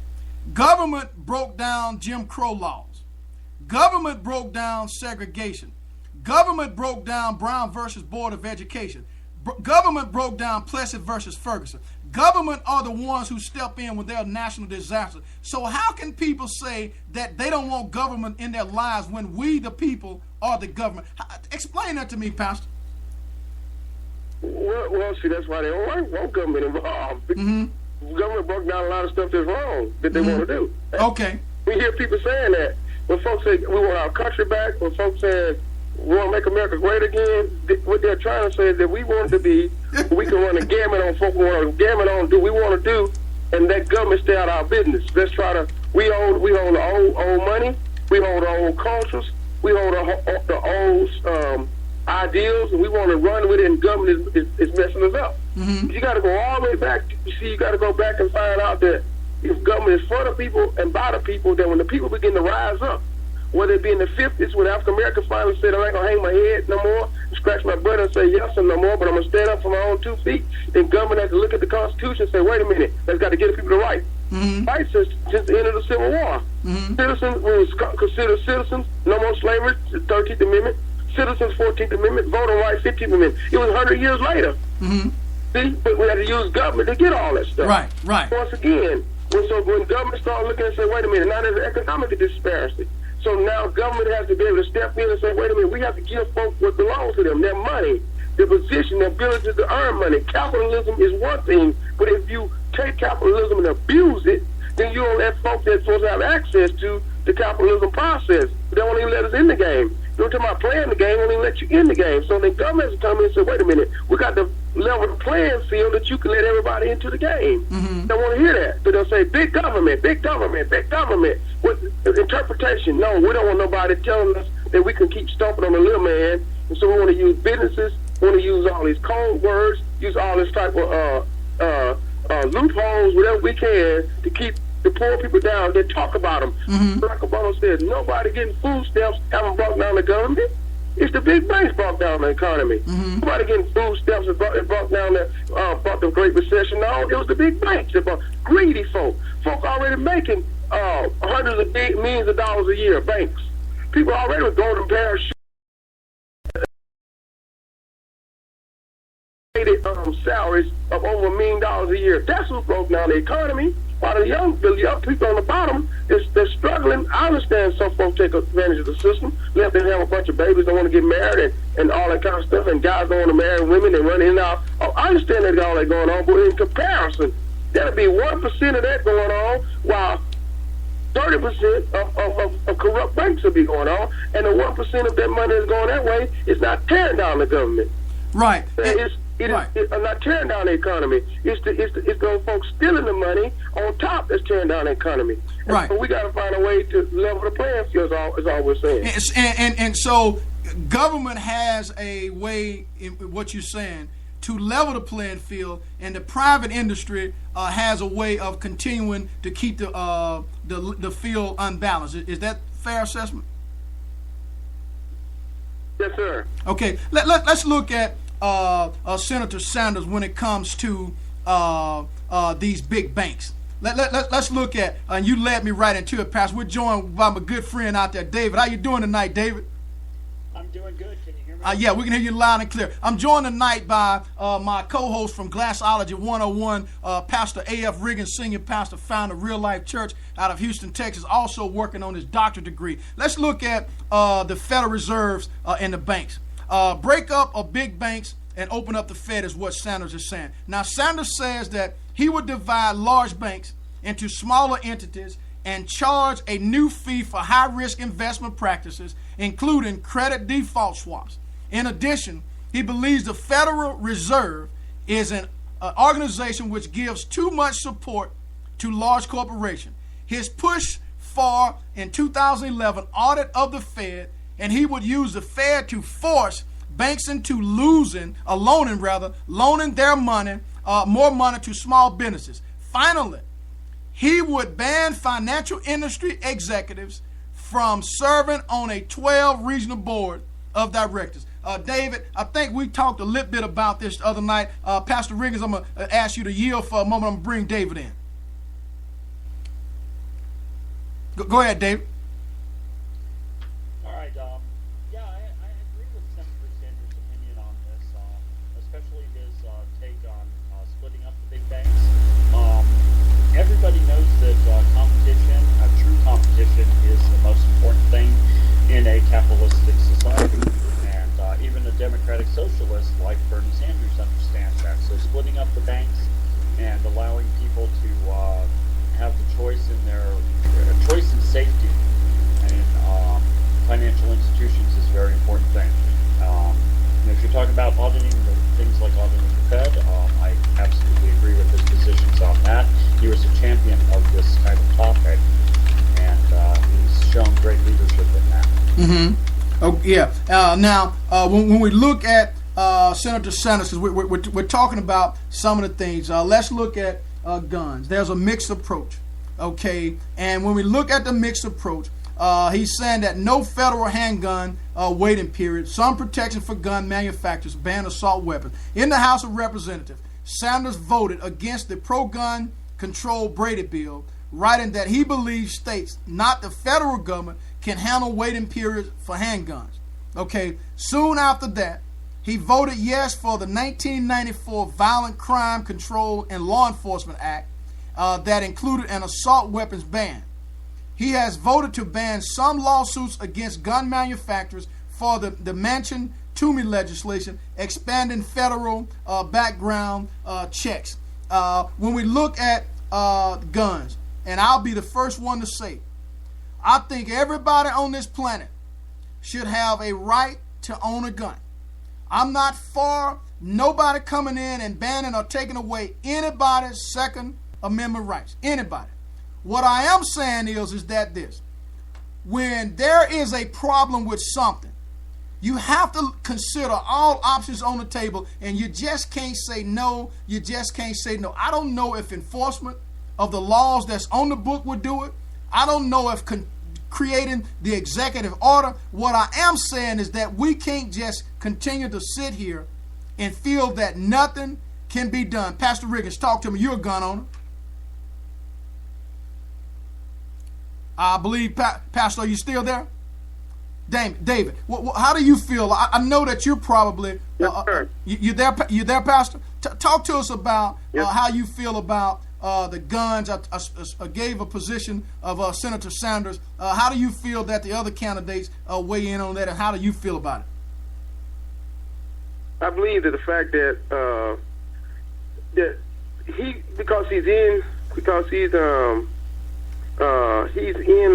Government broke down Jim Crow laws. Government broke down segregation. Government broke down Brown versus Board of Education. Government broke down Plessy versus Ferguson. Government are the ones who step in when there are national disasters. So how can people say that they don't want government in their lives when we, the people, are the government? Explain that to me, Pastor. Well, see, that's why they don't want government involved. Mm-hmm. Government broke down a lot of stuff that's wrong that they want to do. Okay. We hear people saying that. When folks say we want our country back, when folks say we want to make America great again, what they're trying to say is that we want it to be, we can run a gamut on folks, we want to gamut on do we want to do, and let government stay out of our business. Let's try to, we hold the old money, we hold the old cultures, we hold the old ideals, and we want to run with it, and government is messing us up. Mm-hmm. You got to go all the way back. You got to go back and find out that if government is for the people and by the people, then when the people begin to rise up, whether it be in the 50s when African Americans finally said, I ain't going to hang my head no more, scratch my butt and say yes and no more, but I'm going to stand up for my own 2 feet, then government has to look at the Constitution and say, wait a minute, that's got to give the people the right. Mm-hmm. Right since the end of the Civil War. Mm-hmm. Citizens was considered citizens, no more slavery, 13th Amendment, citizens, 14th Amendment, voting rights, 15th Amendment. It was 100 years later. Mm-hmm. See, but we had to use government to get all that stuff. Right. Once again, when government started looking and say, wait a minute, now there's economic disparity. So now government has to be able to step in and say, wait a minute, we have to give folks what belongs to them, their money, their position, their ability to earn money. Capitalism is one thing, but if you take capitalism and abuse it, then you don't let folks that's supposed to have access to the capitalism process. They won't even let us in the game. Don't talk about playing the game, won't even let you in the game. So the government's coming and say, wait a minute, we got to level the playing field that you can let everybody into the game. They want to hear that. So they'll say, big government, big government, big government. With interpretation, no, we don't want nobody telling us that we can keep stomping on the little man. And so we want to use businesses, we want to use all these code words, use all this type of loopholes, whatever we can, to keep the poor people down. They talk about them. Like Obama said, nobody getting food stamps haven't brought down the government. It's the big banks brought down the economy. Nobody getting food stamps and brought down brought the Great Recession. No, it was the big banks that brought greedy folk. Folk already making hundreds of millions of dollars a year. Banks. People already with golden parachute. Salaries of over $1 million a year. That's what broke down the economy. While the young people on the bottom, they're struggling. I understand some folks take advantage of the system. Let them have a bunch of babies, don't want to get married and all that kind of stuff, and guys don't want to marry women and run in and out. Oh, I understand that all that going on, but in comparison, there'll be 1% of that going on, while 30% of corrupt banks will be going on, and the 1% of that money that's going that way is not tearing down the government. Right. It's not tearing down the economy. It's those folks stealing the money on top that's tearing down the economy. Right. So we got to find a way to level the playing field. Is all we're saying. And so government has a way, in what you're saying, to level the playing field, and the private industry has a way of continuing to keep the field unbalanced. Is that fair assessment? Yes, sir. Okay. Let's look at Senator Sanders when it comes to these big banks. Let's look at, and you led me right into it, Pastor. We're joined by my good friend out there, David. How you doing tonight, David? I'm doing good. Can you hear me? Yeah, we can hear you loud and clear. I'm joined tonight by my co-host from Glassology 101, Pastor A.F. Riggins, senior pastor, founder of Real Life Church out of Houston, Texas, also working on his doctorate degree. Let's look at the Federal Reserves and the banks. Break up of big banks and open up the Fed is what Sanders is saying. Now, Sanders says that he would divide large banks into smaller entities and charge a new fee for high-risk investment practices, including credit default swaps. In addition, he believes the Federal Reserve is an organization which gives too much support to large corporations. His push for, in 2011, audit of the Fed, and he would use the Fed to force banks into loaning their money, more money to small businesses. Finally, he would ban financial industry executives from serving on a 12 regional board of directors. David, I think we talked a little bit about this the other night. Pastor Riggins, I'm going to ask you to yield for a moment. I'm going to bring David in. Go ahead, David. All right. Yeah, I agree with Senator Sanders' opinion on this, especially his take on splitting up the big banks. Everybody knows that competition, true competition, is the most important thing in a capitalistic society. And even a democratic socialist like Bernie Sanders understands that. So splitting up the banks and allowing people to have the choice in their choice in safety in financial institutions is a very important thing. And if you're talking about auditing things like auditing the Fed, I absolutely agree with his positions on that. He was a champion of this kind of topic, and he's shown great leadership in that. Mm-hmm. Oh, yeah. Now, when we look at Senator Sanders, because we're talking about some of the things, let's look at guns. There's a mixed approach, okay? And when we look at the mixed approach, he's saying that no federal handgun waiting period, some protection for gun manufacturers, ban assault weapons. In the House of Representatives, Sanders voted against the pro-gun control Brady bill, writing that he believes states, not the federal government, can handle waiting periods for handguns. Okay, soon after that, he voted yes for the 1994 Violent Crime Control and Law Enforcement Act that included an assault weapons ban. He has voted to ban some lawsuits against gun manufacturers for the Manchin-Toomey legislation, expanding federal background checks. When we look at guns, and I'll be the first one to say, I think everybody on this planet should have a right to own a gun. I'm not for nobody coming in and banning or taking away anybody's Second Amendment rights. Anybody. What I am saying is that this. When there is a problem with something, you have to consider all options on the table, and you just can't say no. You just can't say no. I don't know if enforcement of the laws that's on the book would do it. I don't know if creating the executive order. What I am saying is that we can't just continue to sit here and feel that nothing can be done. Pastor Riggins, talk to me. You're a gun owner. I believe, Pastor, are you still there? David, how do you feel? I know that you're probably you there, Pastor. Talk to us about how you feel about the guns. I gave a position of Senator Sanders. How do you feel that the other candidates weigh in on that, and how do you feel about it? I believe that the fact that because he's in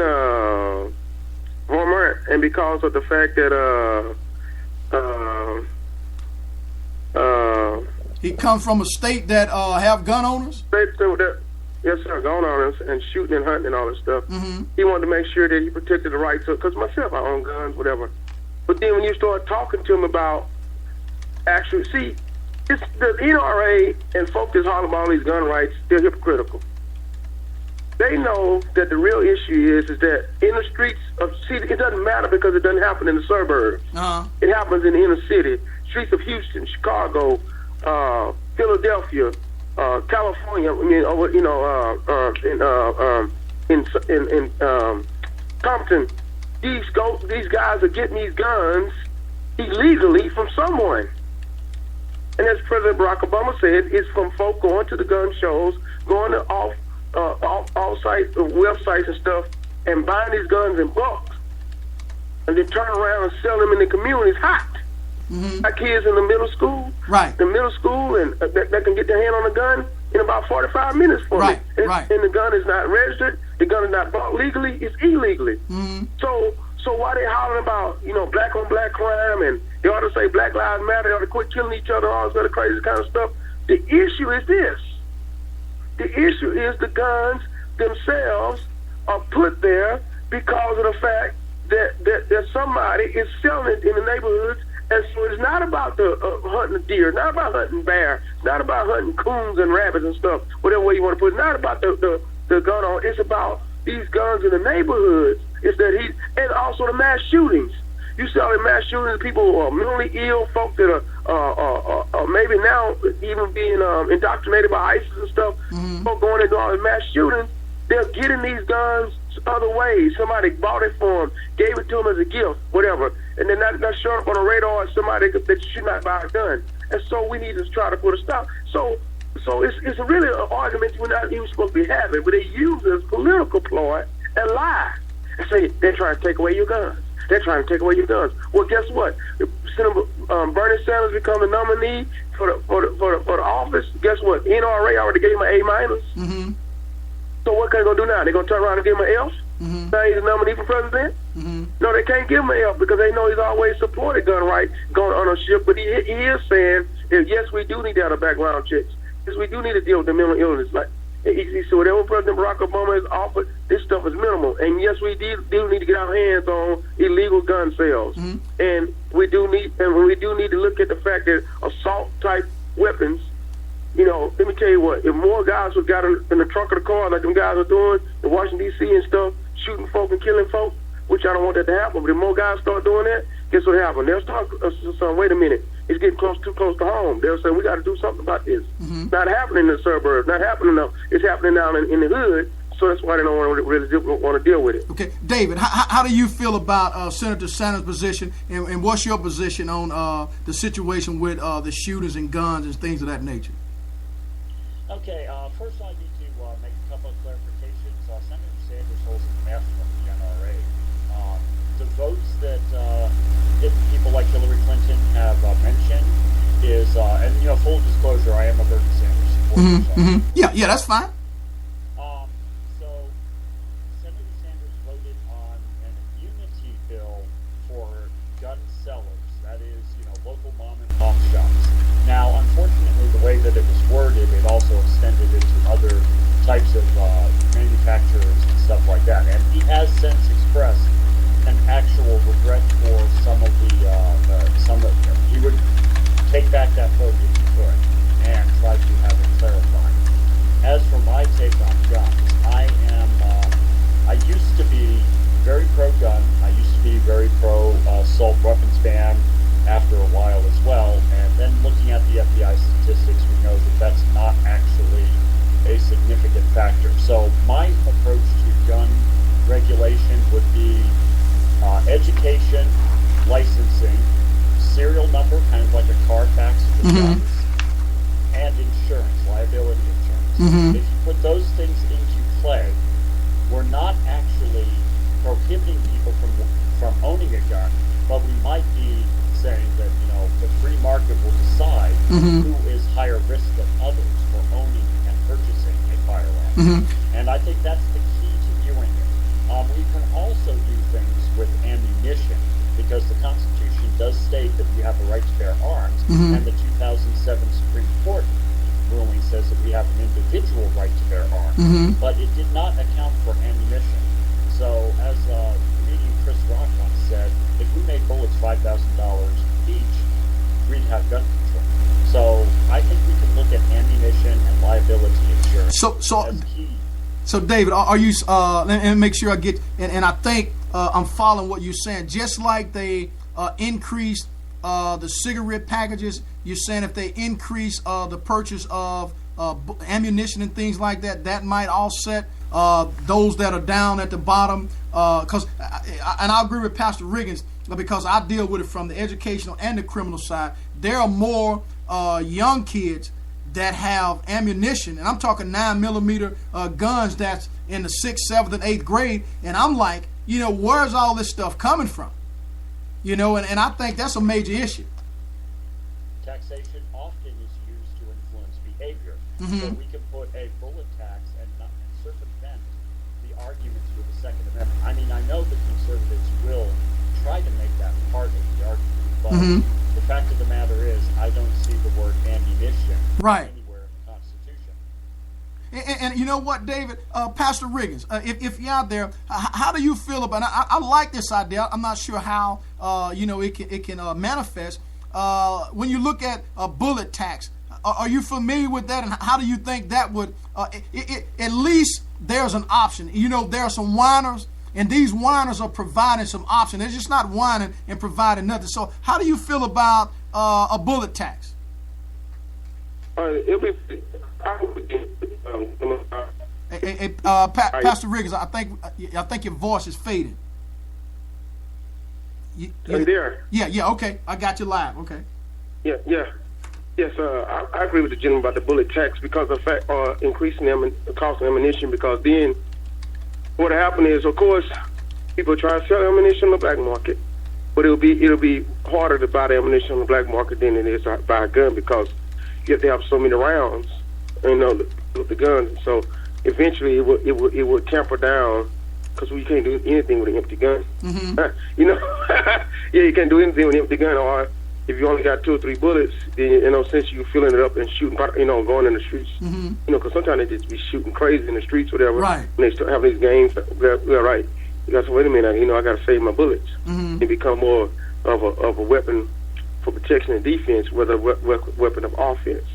Vermont, and because of the fact that he comes from a state that have gun owners. Yes, sir, gun owners and shooting and hunting and all this stuff. Mm-hmm. He wanted to make sure that he protected the rights of. Because myself, I own guns, whatever. But then when you start talking to him about actually, see, it's the NRA and folks that's hollering about all these gun rights, they're hypocritical. They know that the real issue is that in the streets of, see, it doesn't matter because it doesn't happen in the suburbs. Uh-huh. It happens in the inner city, streets of Houston, Chicago, Philadelphia, California. I mean, in Compton, these guys are getting these guns illegally from someone. And as President Barack Obama said, it's from folk going to the gun shows, going to off-site websites and stuff, and buying these guns in bulk, and then turn around and sell them in the communities hot. Mm-hmm. Got kids in the middle school, right? The middle school, and that can get their hand on a gun in about 45 minutes for right, me. Right. And the gun is not registered. The gun is not bought legally. It's illegally. Mm-hmm. So why they hollering about black on black crime, and they ought to say Black Lives Matter, they ought to quit killing each other, all this other crazy kind of stuff. The issue is this. The issue is the guns themselves are put there because of the fact that somebody is selling it in the neighborhoods. And so it's not about the hunting a deer, not about hunting bear, it's not about hunting coons and rabbits and stuff, whatever way you want to put it. It's not about the gun on. It's about these guns in the neighborhoods. It's that and also the mass shootings. You saw the mass shootings, people who are mentally ill, folk that are maybe now even being indoctrinated by ISIS and stuff, mm-hmm. folk going into all the mass shootings. They're getting these guns other ways. Somebody bought it for them, gave it to them as a gift, whatever, and they're not showing up on the radar as somebody that should not buy a gun. And so we need to try to put a stop. So it's really an argument we're not even supposed to be having, but they use it as political ploy and lie and say they're trying to take away your guns. They're trying to take away your guns. Well, guess what? If Senator Bernie Sanders become the nominee for the office, guess what? NRA already gave him an A-. Mm-hmm. So what can they gonna do now? They gonna turn around and give him an F? Mm-hmm. Now he's a nominee for president? Mm-hmm. No, they can't give him an F because they know he's always supported gun rights, gun ownership. But he is saying that yes, we do need to have a background checks. Yes, we do need to deal with the mental illness. Like he said, whatever President Barack Obama has offered, this stuff is minimal. And yes, we do need to get our hands on illegal gun sales. Mm-hmm. And we do need to look at the fact that assault type weapons. Let me tell you what, if more guys would got in the trunk of the car like them guys are doing in Washington, D.C. and stuff, shooting folk and killing folk, which I don't want that to happen, but if more guys start doing that, guess what happened? They'll start saying, wait a minute, it's getting too close to home. They'll say, we got to do something about this. Mm-hmm. Not happening in the suburbs, not happening enough. It's happening down in the hood, so that's why they don't want to deal with it. Okay, David, how do you feel about Senator Sanders' position, and what's your position on the situation with the shooters and guns and things of that nature? Okay, first I need to make a couple of clarifications. Senator Sanders holds a command from the NRA. The votes that people like Hillary Clinton have mentioned is, and full disclosure, I am a Bern-Bernie Sanders supporter. Mm-hmm. Mm-hmm. Yeah, that's fine. So Senator Sanders voted on an immunity bill for worded, it also extended it to other types of manufacturers and stuff like that. And he has since expressed an actual regret for some of he would take back that vote if he could and try to have it clarified. As for my take on guns, I used to be very pro-gun. I used to be very pro-assault weapons ban after a while as well. And then looking at the FBI statistics, we know that that's not actually a significant factor. So my approach to gun regulation would be education, licensing, serial number, kind of like a car tax for guns, and insurance, liability insurance. If you put those things into play, we're not actually prohibiting people from owning a gun, but we might be saying that, the free market will decide who is higher risk than others for owning and purchasing a firearm. And I think that's the key to viewing it. We can also do things with ammunition, because the Constitution does state that we have a right to bear arms, and the 2007 Supreme Court ruling says that we have an individual right to bear arms, but it did not account for ammunition. So, as comedian Chris Rock once said, if we made bullets $5,000 each, we'd have gun control. So, I think we can look at ammunition and liability insurance as key. So, David, are you? And make sure I get. And I think I'm following what you're saying. Just like they increased the cigarette packages, you're saying if they increase the purchase of ammunition and things like that, that might offset those that are down at the bottom. And I agree with Pastor Riggins, because I deal with it from the educational and the criminal side. There are more young kids that have ammunition, and I'm talking 9mm guns that's in the 6th, 7th, and 8th grade, and I'm like, where's all this stuff coming from? And I think that's a major issue. Taxation often is used to influence behavior. So we can put a bullet tax and circumvent the arguments with the Second Amendment. I mean, I know that conservatives will try to make that part of the argument, but the fact of the matter is, I don't see the word ammunition anywhere in the Constitution. And you know what, David? Pastor Riggins, if you're out there, how do you feel about it? I like this idea. I'm not sure how it can manifest. When you look at a bullet tax, are you familiar with that? And how do you think that would, at least there's an option. There are some whiners, and these whiners are providing some option. They're just not whining and providing nothing. So how do you feel about a bullet tax? Pastor Riggins, I think your voice is fading. Are you there? Yeah, okay. I got you live. Okay. Yes, I agree with the gentleman about the bullet tax, because of the fact increasing the cost of ammunition, because then what happened is, of course, people try to sell ammunition on the black market, but it'll be harder to buy the ammunition on the black market than it is to buy a gun, because you have to have so many rounds, with the guns. So eventually it will tamper down, because you can't do anything with an empty gun. You can't do anything with an empty gun. Or if you only got 2 or 3 bullets, then since you're filling it up and shooting, going in the streets, because sometimes they just be shooting crazy in the streets, whatever. Right. And they start having these games. Well, right. You got to wait a minute. I got to save my bullets. It become more of a weapon for protection and defense, whether weapon of offense.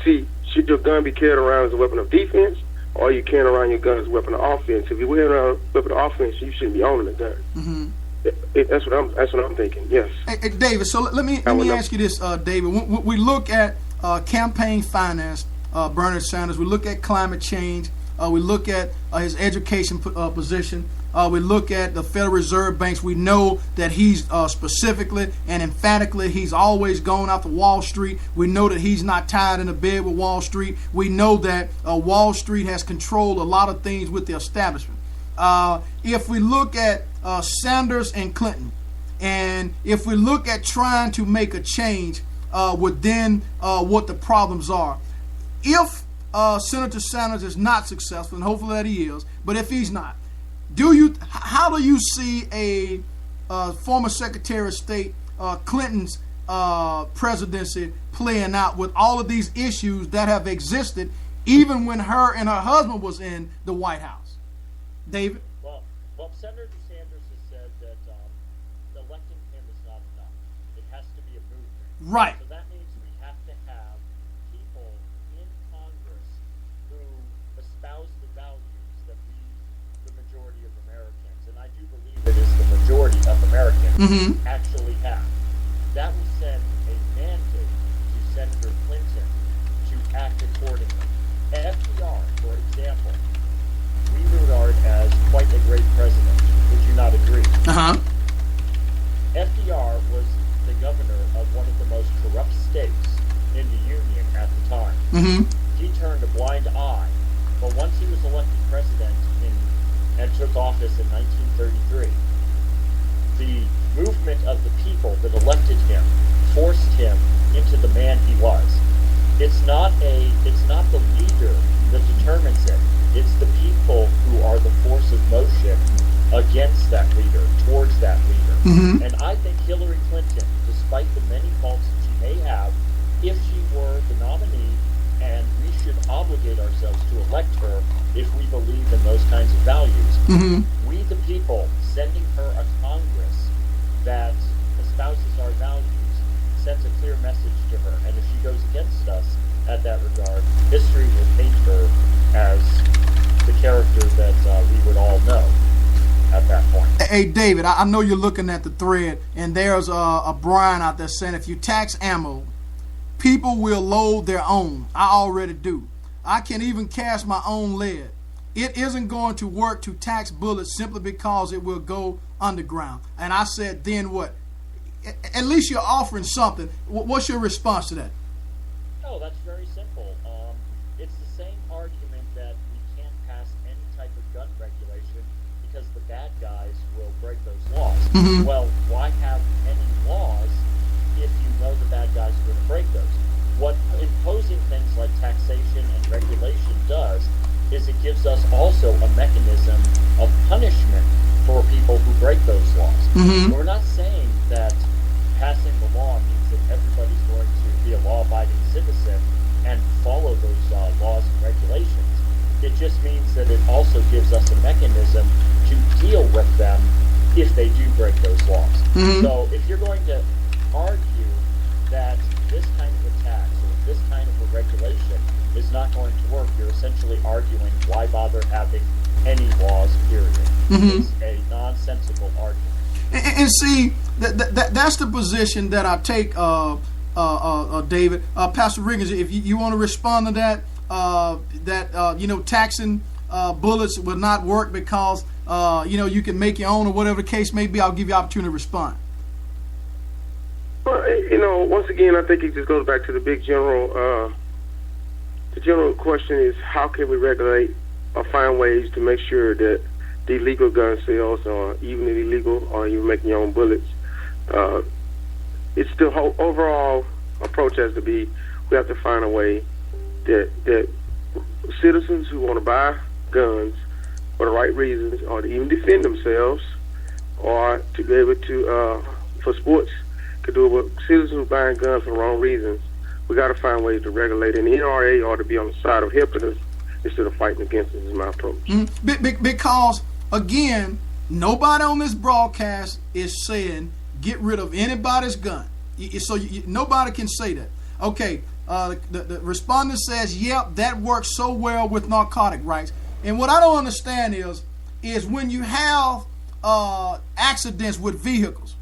See, should your gun be carried around as a weapon of defense, or you carrying around your gun as a weapon of offense? If you're wearing around a weapon of offense, you shouldn't be owning a gun. That's what I'm thinking. Yes. Hey, David. So let me ask you this, David. When we look at campaign finance, Bernie Sanders. We look at climate change. We look at his education position. We look at the Federal Reserve banks. We know that he's specifically and emphatically, he's always gone after Wall Street. We know that he's not tied in a bed with Wall Street. We know that Wall Street has controlled a lot of things with the establishment. If we look at Sanders and Clinton, and if we look at trying to make a change within what the problems are, if Senator Sanders is not successful, and hopefully that he is, but if he's not, how do you see a former Secretary of State Clinton's presidency playing out with all of these issues that have existed even when her and her husband was in the White House. David? Well, Senator Sanders has said that electing him is not enough. It has to be a movement. Right. So that means we have to have people in Congress who espouse the values that we, the majority of Americans, and I do believe it is the majority of Americans, actually have. That will send a mandate to Senator Clinton to act accordingly. FDR, for example, we regard as quite a great president. Would you not agree? FDR was the governor of one of the most corrupt states in the Union at the time. He turned a blind eye, but once he was elected president and took office in 1933, the movement of the people that elected him forced him into the man he was. It's not the leader that determines it. It's the people who are the force of motion against that leader, towards that leader. And I think Hillary Clinton, despite the many faults that she may have, if she were the nominee, and we should obligate ourselves to elect her if we believe in those kinds of values, we the people sending her a Congress that espouses our values sends a clear message to her. And if she goes against us at that regard, history will paint her as the character that we would all know at that point. Hey, David, I know you're looking at the thread, and there's a Brian out there saying if you tax ammo, people will load their own. I already do. I can even cast my own lead. It isn't going to work to tax bullets simply because it will go underground. And I said, then what? At least you're offering something. What's your response to that? No, that's very simple. It's the same argument that we can't pass any type of gun regulation because the bad guys will break those laws. Well, why have any laws if you know the bad guys are going to break those? What imposing things like taxation and regulation does is it gives us also a mechanism of punishment for people who break those laws. We're not saying that passing the law means that everybody's going to be a law-abiding citizen and follow those laws and regulations. It just means that it also gives us a mechanism to deal with them if they do break those laws. So if you're going to argue that this kind of a tax or this kind of a regulation is not going to work, you're essentially arguing why bother having any laws, period. It's a nonsensical argument. And see, that's the position that I take, David. Pastor Riggins, if you want to respond to that, taxing bullets will not work because, you can make your own or whatever the case may be, I'll give you opportunity to respond. Well, once again, I think it just goes back to the big general. The general question is how can we regulate or find ways to make sure that the illegal gun sales, or even illegal, or even making your own bullets, it's the whole overall approach has to be we have to find a way that citizens who want to buy guns for the right reasons, or to even defend themselves, or to be able to, for sports, could do it with citizens who are buying guns for the wrong reasons. We got to find ways to regulate, and the NRA ought to be on the side of helping us instead of fighting against us, is my approach. Because, again, nobody on this broadcast is saying get rid of anybody's gun. So nobody can say that. Okay, the respondent says, yep, that works so well with narcotic rights. And what I don't understand is when you have accidents with vehicles,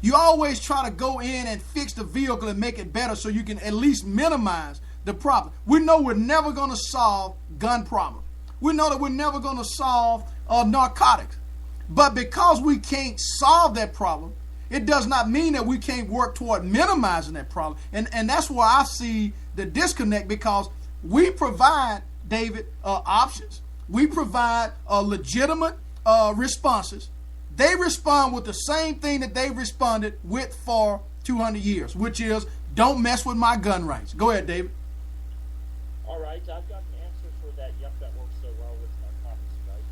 you always try to go in and fix the vehicle and make it better so you can at least minimize the problem. We know we're never going to solve gun problem. We know that we're never going to solve narcotics. But because we can't solve that problem, it does not mean that we can't work toward minimizing that problem. And that's where I see the disconnect, because we provide, David, options. We provide legitimate responses. They respond with the same thing that they responded with for 200 years, which is don't mess with my gun rights. Go ahead, David. All right, I've got an answer for that. Yep, that works so well with narcotics, right?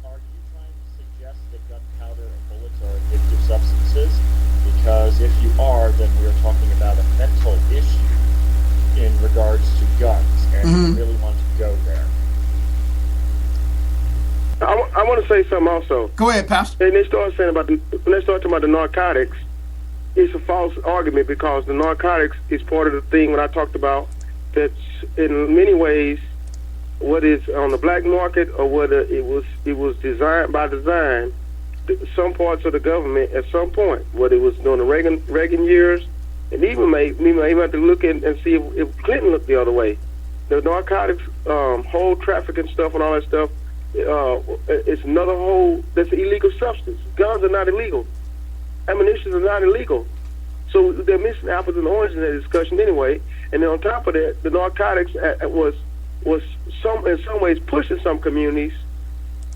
All are you trying to suggest that gunpowder and bullets are addictive substances? Because if you are, then we're talking about a mental issue in regards to guns, and we really want to go there. I want to say something also. Go ahead, Pastor. And they start saying when they start talking about the narcotics, it's a false argument because the narcotics is part of the thing when I talked about that in many ways, whether it's on the black market or whether it was designed by design, some parts of the government at some point, whether it was during the Reagan years, and even we may have to look in and see if Clinton looked the other way. The narcotics, whole trafficking stuff and all that stuff, it's another whole, that's an illegal substance. Guns are not illegal. Ammunition is not illegal. So they're missing apples and oranges in that discussion anyway. And then on top of that, the narcotics was in some ways pushed in some communities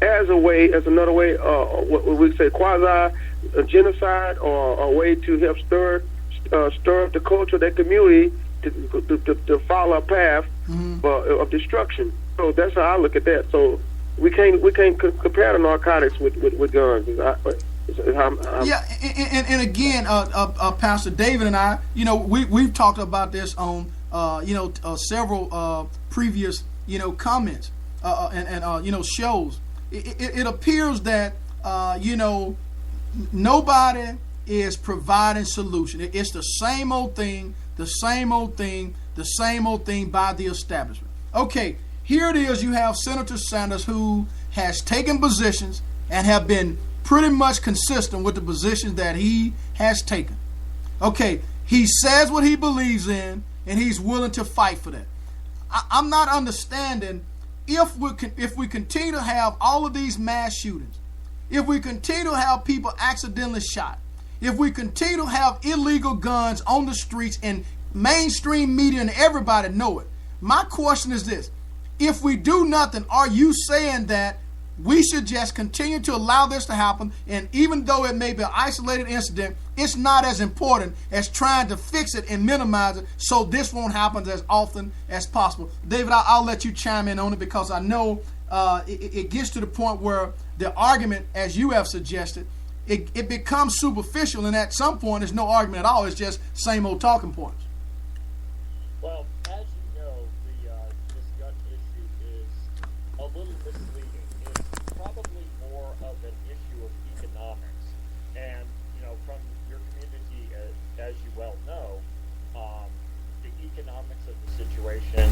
as another way, what we say quasi genocide, or a way to help stir up the culture of that community to follow a path of destruction. So that's how I look at that. So we can't compare the narcotics with guns. And again, Pastor David and I, we've talked about this on several previous comments and shows. It appears that nobody is providing solution. It's the same old thing by the establishment. Okay, here it is. You have Senator Sanders, who has taken positions and have been pretty much consistent with the positions that he has taken. Okay, he says what he believes in, and he's willing to fight for that. I'm not understanding if we continue to have all of these mass shootings, if we continue to have people accidentally shot, if we continue to have illegal guns on the streets and mainstream media and everybody know it. My question is this: if we do nothing, are you saying that we should just continue to allow this to happen, and even though it may be an isolated incident, it's not as important as trying to fix it and minimize it so this won't happen as often as possible? David, I'll let you chime in on it, because I know it gets to the point where the argument, as you have suggested, it becomes superficial, and at some point there's no argument at all. It's just same old talking points. Well, as you know, this gun issue is a little misleading. It's probably more of an issue of economics. And, from your community, as you well know, the economics of the situation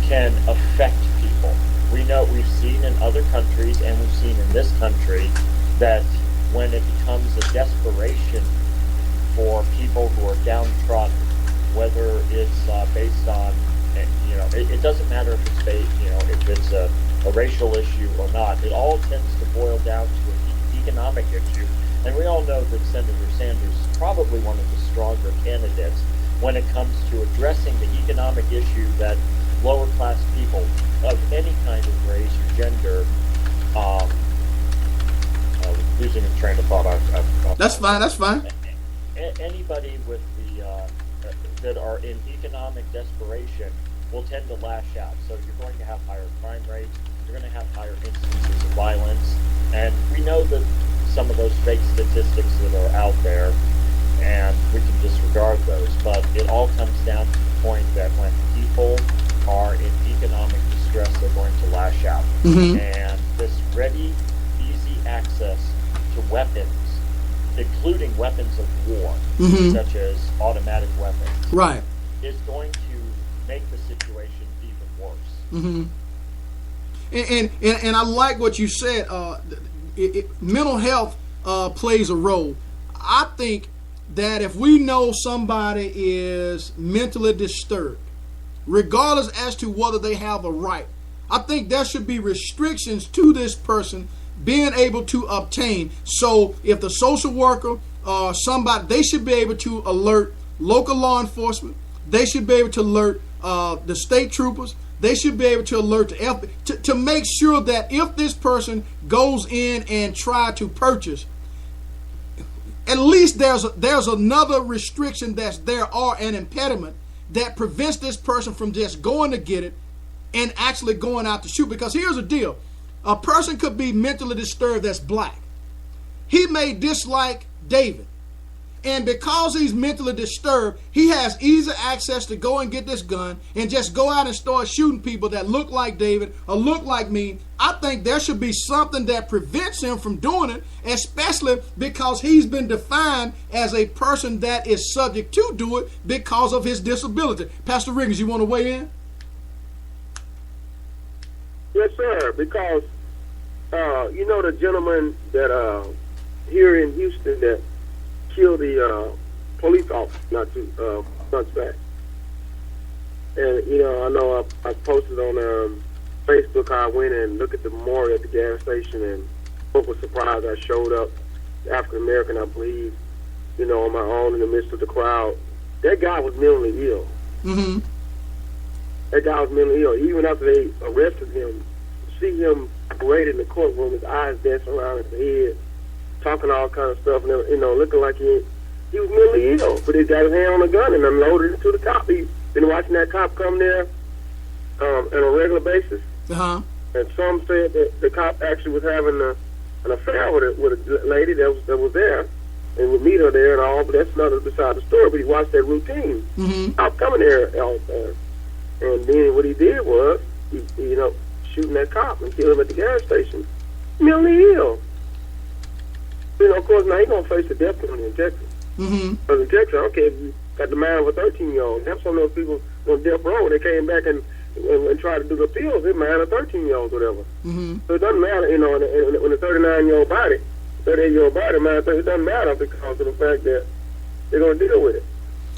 can affect people. We've seen in other countries, and we've seen in this country, that when it becomes a desperation for people who are downtrodden, whether it's based on, it doesn't matter if it's based, if it's a racial issue or not. It all tends to boil down to an economic issue. And we all know that Senator Sanders is probably one of the stronger candidates when it comes to addressing the economic issue that lower class people of any kind of race or gender, losing a train of thought. That's fine. Anybody with that are in economic desperation will tend to lash out. So you're going to have higher crime rates. You're going to have higher instances of violence. And we know that some of those fake statistics that are out there, and we can disregard those. But it all comes down to the point that when people are in economic distress, they're going to lash out. And this ready, easy access to weapons, including weapons of war, such as automatic weapons, right, is going to make the situation even worse. And I like what you said. Mental health plays a role. I think that if we know somebody is mentally disturbed, regardless as to whether they have a right, I think there should be restrictions to this person being able to obtain. So if the social worker or somebody, they should be able to alert local law enforcement. They should be able to alert the state troopers. They should be able to alert the FBI to make sure that if this person goes in and try to purchase, at least there's another restriction that's there, or an impediment that prevents this person from just going to get it and actually going out to shoot. Because here's the deal. A person could be mentally disturbed that's black. He may dislike David. And because he's mentally disturbed, he has easy access to go and get this gun and just go out and start shooting people that look like David or look like me. I think there should be something that prevents him from doing it, especially because he's been defined as a person that is subject to do it because of his disability. Pastor Riggins, you want to weigh in? Yes, sir, because you know the gentleman that here in Houston that killed the police officer not too months back. And, you know I posted on Facebook how I went and looked at the memorial at the gas station, and folk was surprised I showed up, African-American, I believe, you know, on my own in the midst of the crowd. That guy was mentally ill. Mm-hmm. That guy was mentally ill. Even after they arrested him, see him paraded in the courtroom, his eyes dancing around his head, talking all kind of stuff, and, you know, looking like he was mentally ill. But he got his hand on a gun and unloaded it to the cop. He's been watching that cop come there on a regular basis. Uh-huh. And some said that the cop actually was having an affair with a lady that was there and would meet her there and all, but that's another beside the story. But he watched that routine. Mm-hmm. Cop coming there all the time. And then what he did was, he you know, shooting that cop and killing him at the gas station. Mentally ill. You know, of course, now he's going to face the death penalty in Texas. Mm-hmm. Because in Texas, okay, if you got the mind of a 13-year-old. That's some of those people on death row. They came back and tried to do the appeals. They mind a 13-year-old, whatever. Mm-hmm. So it doesn't matter, you know, when a 39-year-old body, 38-year-old body, it doesn't matter because of the fact that they're going to deal with it.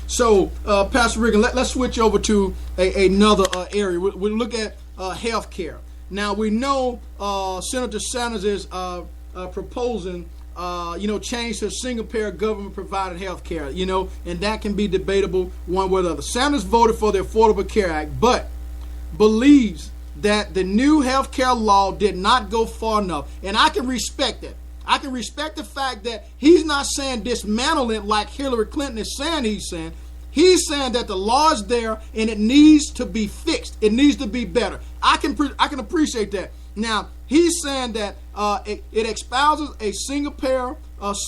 So, Pastor Riggin, let's switch over to another area. We'll look at health care. Now, we know Senator Sanders is proposing change to single-payer government-provided health care, and that can be debatable one way or the other. Sanders voted for the Affordable Care Act, but believes that the new health care law did not go far enough, and I can respect that. I can respect the fact that he's not saying dismantle it like Hillary Clinton is saying he's saying. He's saying that the law is there and it needs to be fixed. It needs to be better. I can appreciate that. Now, he's saying that it espouses a single-payer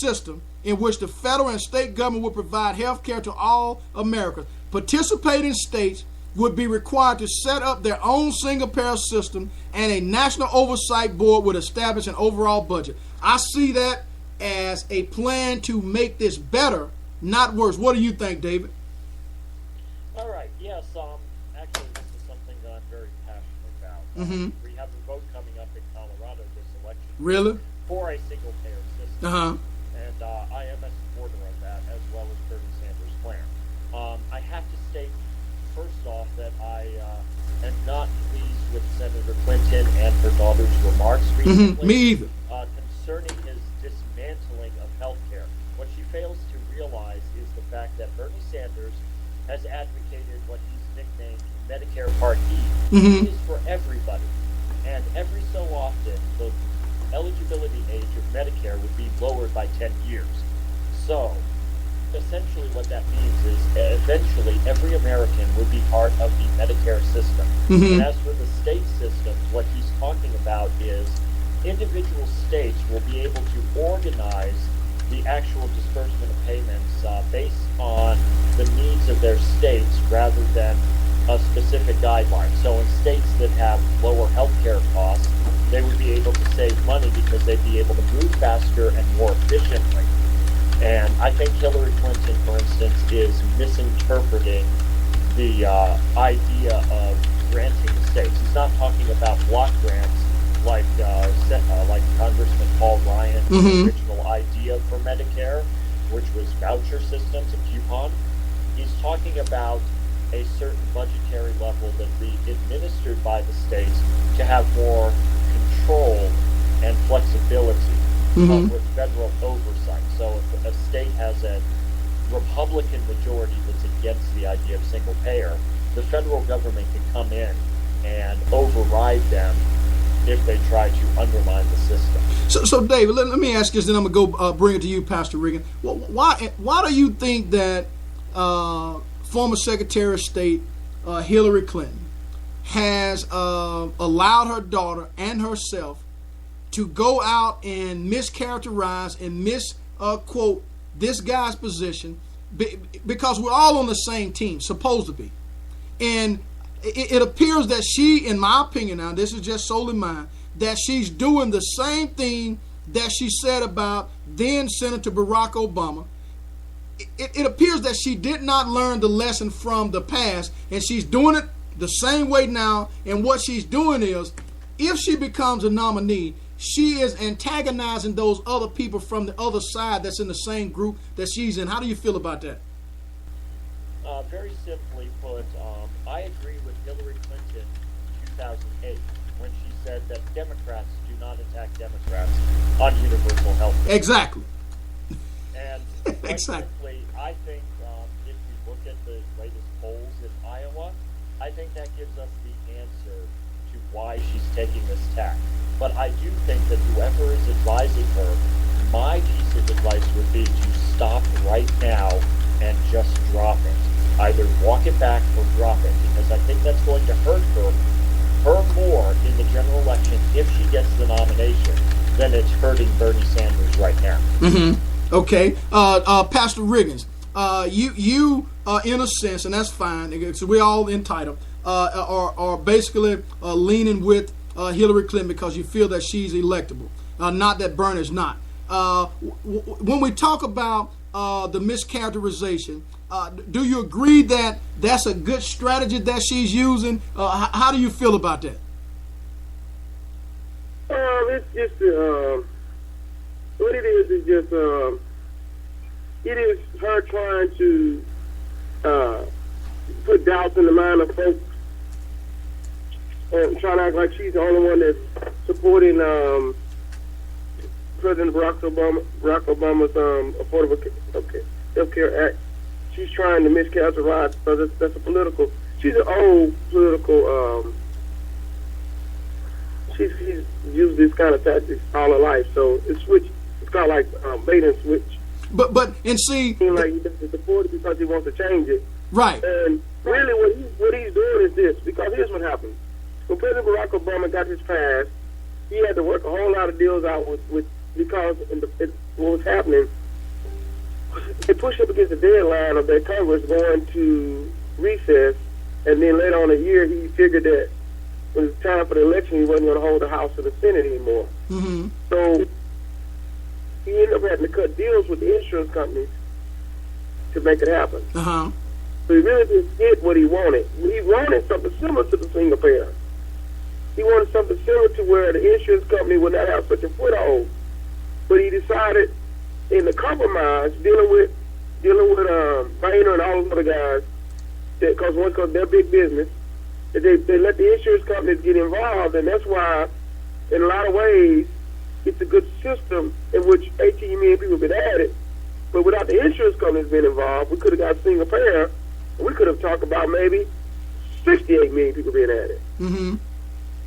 system in which the federal and state government would provide health care to all Americans. Participating states would be required to set up their own single-payer system, and a national oversight board would establish an overall budget. I see that as a plan to make this better, not worse. What do you think, David? All right. Yes. Actually, this is something that I'm very passionate about. Mm-hmm. We have a vote coming up in Colorado this election. Really? For a single-payer system. Uh-huh. And I am a supporter of that, as well as Bernie Sanders' plan. I have to state, first off, that I am not pleased with Senator Clinton and her daughter's remarks recently. Mm-hmm. Me either. Concerning his dismantling of health care. What she fails to realize is the fact that Bernie Sanders has advocated what he's nicknamed Medicare Part E. Mm-hmm. It is for everybody. And every so often, the eligibility age of Medicare would be lowered by 10 years. So, essentially what that means is eventually every American would be part of the Medicare system. Mm-hmm. And as for the state systems, what he's talking about is individual states will be able to organize the actual disbursement of payments based on the needs of their states rather than a specific guideline. So in states that have lower health care costs, they would be able to save money because they'd be able to move faster and more efficiently. And I think Hillary Clinton, for instance, is misinterpreting the idea of granting the states. He's not talking about block grants like Congressman Paul Ryan, Mm-hmm. the original idea for Medicare, which was voucher systems and coupon. He's talking about a certain budgetary level that be administered by the states to have more control and flexibility with federal oversight. So if a state has a Republican majority that's against the idea of single payer, the federal government can come in and override them if they try to undermine the system. So David, let me ask you this, then I'm going to go bring it to you, Pastor Riggin. Well, why do you think that former Secretary of State Hillary Clinton has allowed her daughter and herself to go out and mischaracterize and misquote this guy's position because we're all on the same team, supposed to be. And it appears that she, in my opinion now, this is just solely mine, that she's doing the same thing that she said about then Senator Barack Obama. It appears that she did not learn the lesson from the past, and she's doing it the same way now. And what she's doing is, if she becomes a nominee, she is antagonizing those other people from the other side that's in the same group that she's in. How do you feel about that? Very simply put, I agree with Hillary Clinton in 2008 when she said that Democrats do not attack Democrats on universal health care. Exactly. And Exactly. I think if we look at the latest polls in Iowa, I think that gives us the answer to why she's taking this tack. But I do think that whoever is advising her, my piece of advice would be to stop right now and just drop it. Either walk it back or drop it, because I think that's going to hurt her more in the general election if she gets the nomination than it's hurting Bernie Sanders right now. Mm-hmm. Okay. Pastor Riggins, you in a sense, and that's fine, so we're all entitled, are basically leaning with Hillary Clinton because you feel that she's electable, not that Bernie's not. When we talk about the mischaracterization, do you agree that that's a good strategy that she's using? How do you feel about that? It's just what it is just it is her trying to put doubts in the mind of folks and trying to act like she's the only one that's supporting President Barack Obama's Affordable Health Care Act. She's trying to mischaracterize because that's a political. She's an old political. She's used this kind of tactics all her life, so it's switch. It's kind of like bait and switch. But and see, like he doesn't support it because he wants to change it. Right. And really, what he's doing is this, because here's what happened. When President Barack Obama got his pass, he had to work a whole lot of deals out with because what was happening. They pushed up against the deadline of that Congress going to recess, and then later on in the year, he figured that when it was time for the election, he wasn't going to hold the House or the Senate anymore. Mm-hmm. So he ended up having to cut deals with the insurance companies to make it happen. Uh-huh. So he really didn't get what he wanted. He wanted something similar to the single payer. He wanted something similar to where the insurance company would not have such a foothold. But he decided, in the compromise, dealing with Boehner and all those other guys, because they're big business, that they let the insurance companies get involved, and that's why, in a lot of ways, it's a good system in which 18 million people have been added. But without the insurance companies being involved, we could have got single payer, and we could have talked about maybe 68 million people being added. Mm-hmm.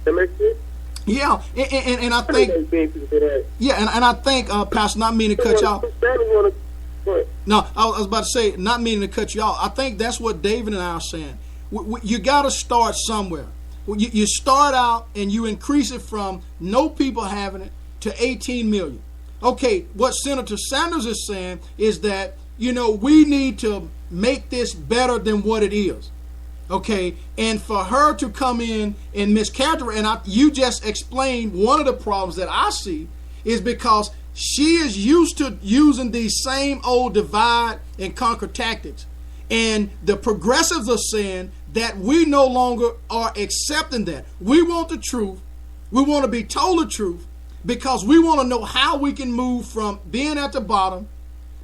That makes sense? Yeah, and I think, and I think, Pastor, not meaning to cut you off. No, I was about to say, not meaning to cut you off. I think that's what David and I are saying. You got to start somewhere. You start out and you increase it from no people having it to 18 million. Okay, what Senator Sanders is saying is that, we need to make this better than what it is. Okay, and for her to come in and mischaracterize, and you just explained one of the problems that I see is because she is used to using these same old divide and conquer tactics. And the progressives are saying that we no longer are accepting that. We want the truth. We want to be told the truth because we want to know how we can move from being at the bottom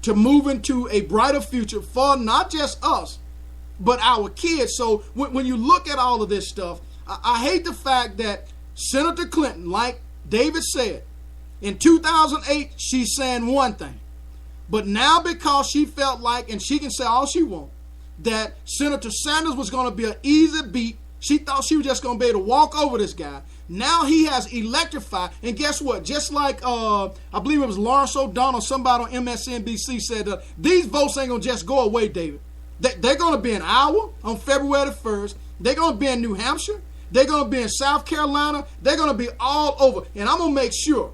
to moving to a brighter future for not just us, but our kids. So when you look at all of this stuff, I hate the fact that Senator Clinton, like David said, in 2008, she's saying one thing. But now because she felt like, and she can say all she wants, that Senator Sanders was going to be an easy beat, she thought she was just going to be able to walk over this guy. Now he has electrified. And guess what? Just like, I believe it was Lawrence O'Donnell, somebody on MSNBC said, these votes ain't going to just go away, David. They're going to be in Iowa on February the 1st. They're going to be in New Hampshire. They're going to be in South Carolina. They're going to be all over. And I'm going to make sure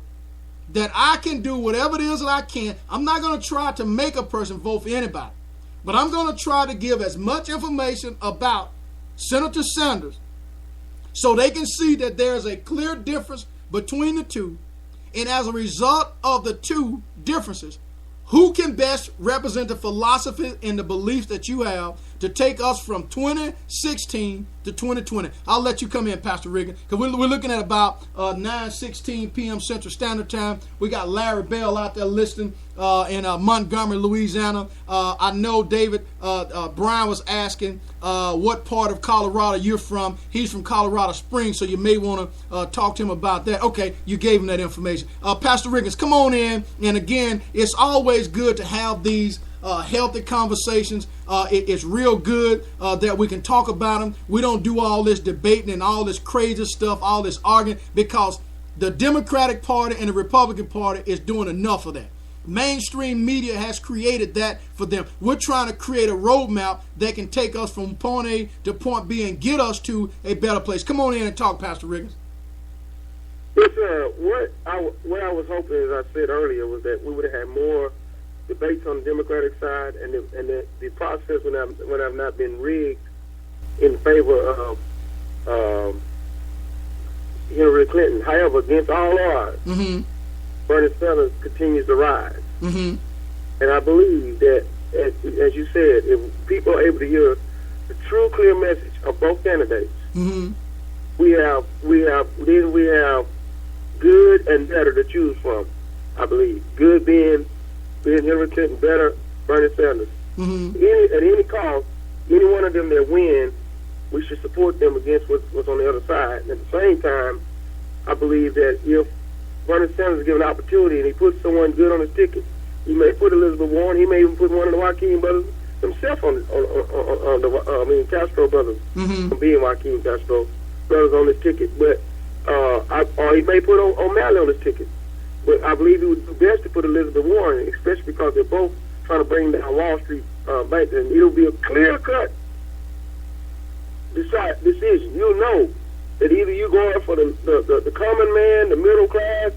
that I can do whatever it is that I can. I'm not going to try to make a person vote for anybody. But I'm going to try to give as much information about Senator Sanders so they can see that there's a clear difference between the two. And as a result of the two differences, who can best represent the philosophy and the beliefs that you have to take us from 2016 to 2020? I'll let you come in, Pastor Regan, because we're looking at about 9:16 p.m. Central Standard Time. We got Larry Bell out there listening in Montgomery, Louisiana. I know David Brian was asking what part of Colorado you're from. He's from Colorado Springs, so you may want to talk to him about that. Okay, you gave him that information. Pastor Riggins, come on in. And again, it's always good to have these healthy conversations. It's real good that we can talk about them. We don't do all this debating and all this crazy stuff, all this arguing, because the Democratic Party and the Republican Party is doing enough of that. Mainstream media has created that for them. We're trying to create a roadmap that can take us from point A to point B and get us to a better place. Come on in and talk, Pastor Riggins. Yes, what I was hoping, as I said earlier, was that we would have had more debates on the Democratic side, and the process would have not been rigged in favor of Hillary Clinton. However, against all odds, Bernie Sanders continues to rise. And I believe that, as you said, if people are able to hear the true, clear message of both candidates, we have good and better to choose from. I believe good being Hillary Clinton, better Bernie Sanders. At any cost, any one of them that win, we should support them against what's on the other side. And at the same time, I believe that if Bernie Sanders is given an opportunity and he puts someone good on his ticket, he may put Elizabeth Warren, he may even put one of the Joaquin brothers himself on the Castro brothers, being Joaquin Castro brothers on his ticket. But or he may put O'Malley on his ticket. But I believe it would be best to put Elizabeth Warren, especially because they're both trying to bring down Wall Street banks, and it'll be a clear-cut decision. You'll know that either you're going for the common man, the middle class,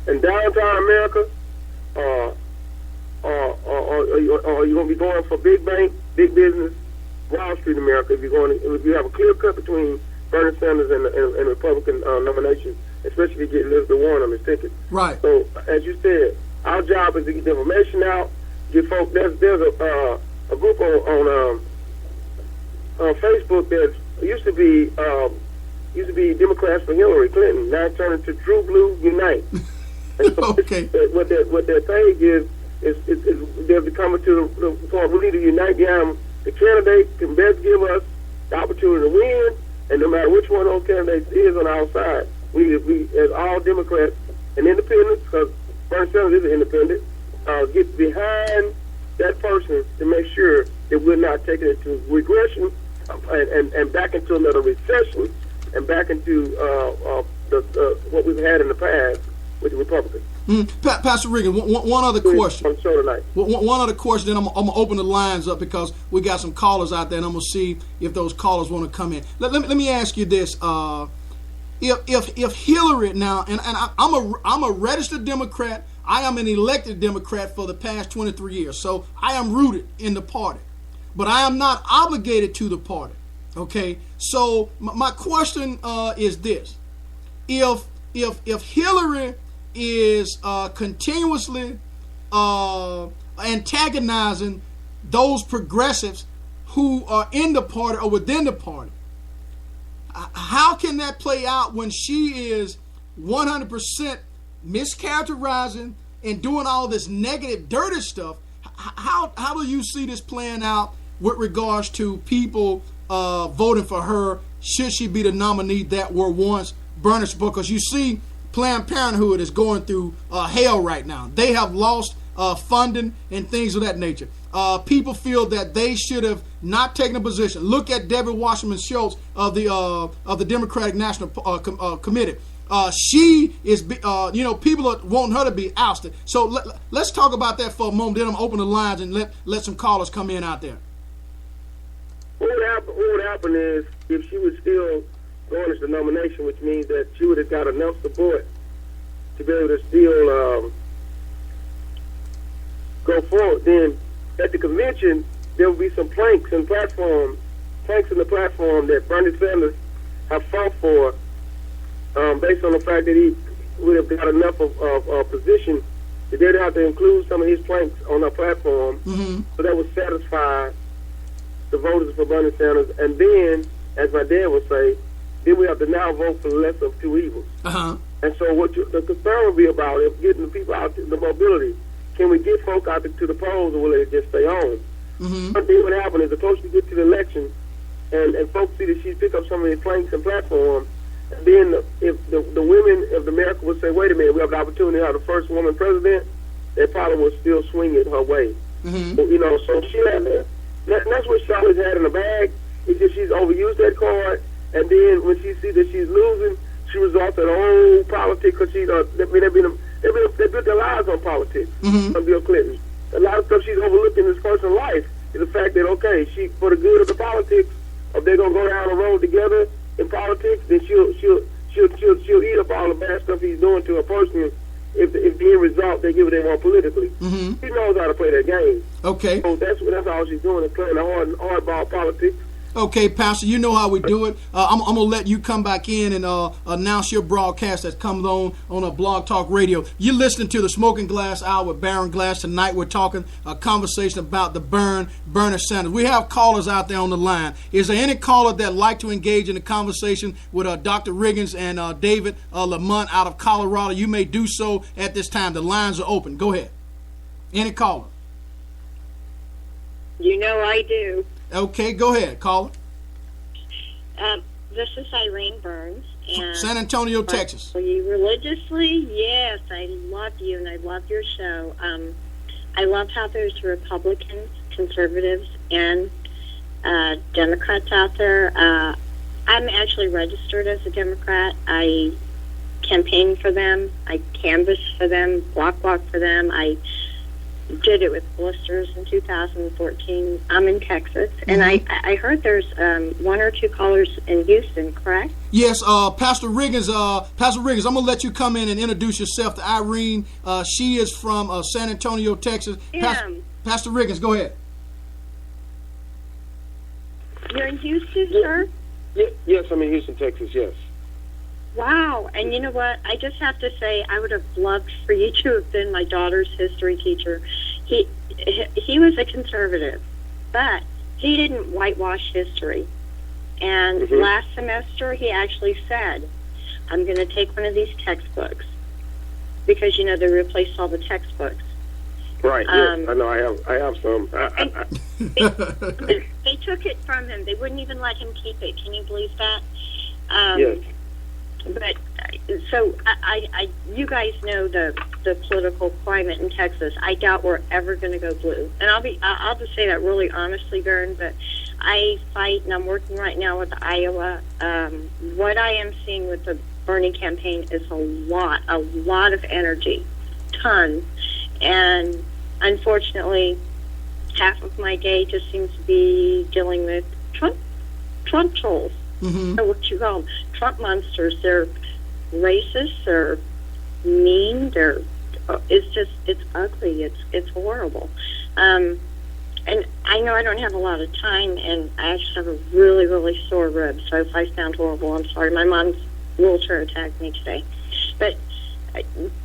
and downtown America, or you're going to be going for big bank, big business, Wall Street America. If you have a clear-cut between Bernie Sanders and Republican nomination, especially if you get Elizabeth Warren on his ticket. Right. So, as you said, our job is to get the information out, get folks. There's a group on Facebook that used to be Democrats for Hillary Clinton, now turned into True Blue Unite. Okay. What their page is they're coming to the point we need to unite behind the candidate can best give us the opportunity to win, and no matter which one of those candidates is on our side, we need to be, as all Democrats and independents, because Bernie Sanders is an independent, get behind that person to make sure that we're not taking it to regression and back into another recession and back into what we've had in the past with the Republicans. Pastor Regan, one other question. On the show tonight. One other question, then I'm going to open the lines up because we got some callers out there, and I'm going to see if those callers want to come in. Let me ask you this. If Hillary now, and I'm a registered Democrat, I am an elected Democrat for the past 23 years, so I am rooted in the party, but I am not obligated to the party. Okay, so my question is this: if Hillary is continuously antagonizing those progressives who are in the party or within the party, how can that play out when she is 100% mischaracterizing and doing all this negative, dirty stuff? How do you see this playing out with regards to people voting for her, should she be the nominee that were once Bernie Sanders? Because you see Planned Parenthood is going through hell right now. They have lost funding and things of that nature. People feel that they should have not taken a position. Look at Debbie Wasserman Schultz of the Democratic National Committee. She is, people are wanting her to be ousted. So let's talk about that for a moment. Then I'm open the lines and let some callers come in out there. What would would happen is if she was still going as the nomination, which means that she would have got enough support to be able to still go forward. Then at the convention, there will be some planks in the platform that Bernie Sanders have fought for, based on the fact that he would have got enough of position that they'd have to include some of his planks on our platform, so that would satisfy the voters for Bernie Sanders. And then, as my dad would say, then we have to now vote for the lesser of two evils. And so what the concern would be about is getting the people out, the mobility. Can we get folk out to the polls, or will they just stay home? One thing would happen is the closer we get to the election, and folks see that she pick up some of these planks and platforms, and then if the women of America would say, wait a minute, we have the opportunity to have the first woman president, they probably would still swing it her way. So she had that's what she always had in the bag. It's just she's overused that card, and then when she sees that she's losing, she resorts to the whole politics, because they built their lives on politics. On Bill Clinton, a lot of stuff she's overlooked in this person's life is the fact that, okay, she, for the good of the politics, if they're gonna go down the road together in politics, then she'll eat up all the bad stuff he's doing to her personally. If the end result, they give what they want politically. She knows how to play that game. Okay. So that's all she's doing, is playing the hardball politics. Okay, Pastor, you know how we do it. I'm going to let you come back in and announce your broadcast that comes on a Blog Talk Radio. You're listening to the Smoking Glass Hour with Baron Glass. Tonight we're talking a conversation about the Bern-Bernie Sanders. We have callers out there on the line. Is there any caller that like to engage in a conversation with Dr. Riggins and David Lamont out of Colorado? You may do so at this time. The lines are open. Go ahead. Any caller? You know I do. Okay, go ahead, caller. This is Irene Burns. And San Antonio, Texas. You religiously? Yes, I love you and I love your show. I love how there's Republicans, conservatives, and Democrats out there. I'm actually registered as a Democrat. I campaign for them. I canvass for them, walk for them. I did it with blisters in 2014. I'm in Texas, and I heard there's one or two callers in Houston, correct? Yes, Pastor Riggins, I'm going to let you come in and introduce yourself to Irene. She is from San Antonio, Texas. Pastor Riggins, go ahead. You're in Houston, sir? Yes, I'm in Houston, Texas, yes. Wow, and you know what? I just have to say, I would have loved for you to have been my daughter's history teacher. He was a conservative, but he didn't whitewash history. And last semester, he actually said, I'm going to take one of these textbooks, because, you know, they replaced all the textbooks. Right, yes, I know, I have some. They took it from him. They wouldn't even let him keep it. Can you believe that? Yes. But so you guys know the political climate in Texas. I doubt we're ever going to go blue, and I'll just say that really honestly, Bern. But I fight, and I'm working right now with Iowa. What I am seeing with the Bernie campaign is a lot of energy, tons, and unfortunately, half of my day just seems to be dealing with Trump trolls. Or what you call them, Trump monsters. They're racist, they're mean, it's ugly, it's horrible. And I know I don't have a lot of time, and I actually have a really, really sore rib, so if I sound horrible, I'm sorry. My mom's wheelchair attacked me today. But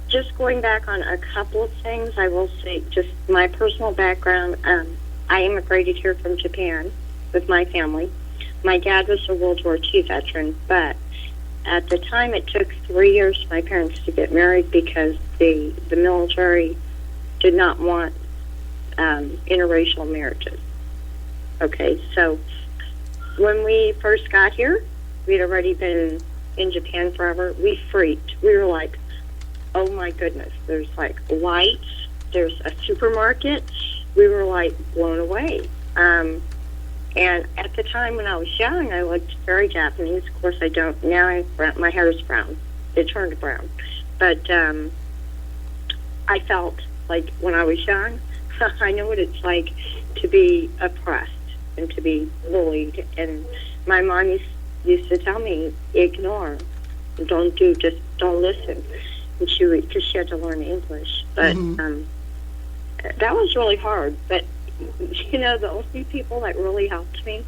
just going back on a couple of things, I will say just my personal background. I immigrated here from Japan with my family. My dad was a World War II veteran, but at the time it took 3 years for my parents to get married because the military did not want interracial marriages. Okay, so when we first got here, we had already been in Japan forever. We freaked. We were like, oh my goodness, there's like lights, there's a supermarket. We were like blown away. And at the time when I was young, I looked very Japanese. Of course, I don't. Now my hair is brown. It turned brown. But I felt like when I was young, I know what it's like to be oppressed. and to be bullied. And my mom used to tell me, ignore, don't listen. And because she had to learn English. But that was really hard. But, you know, the only people that really helped me,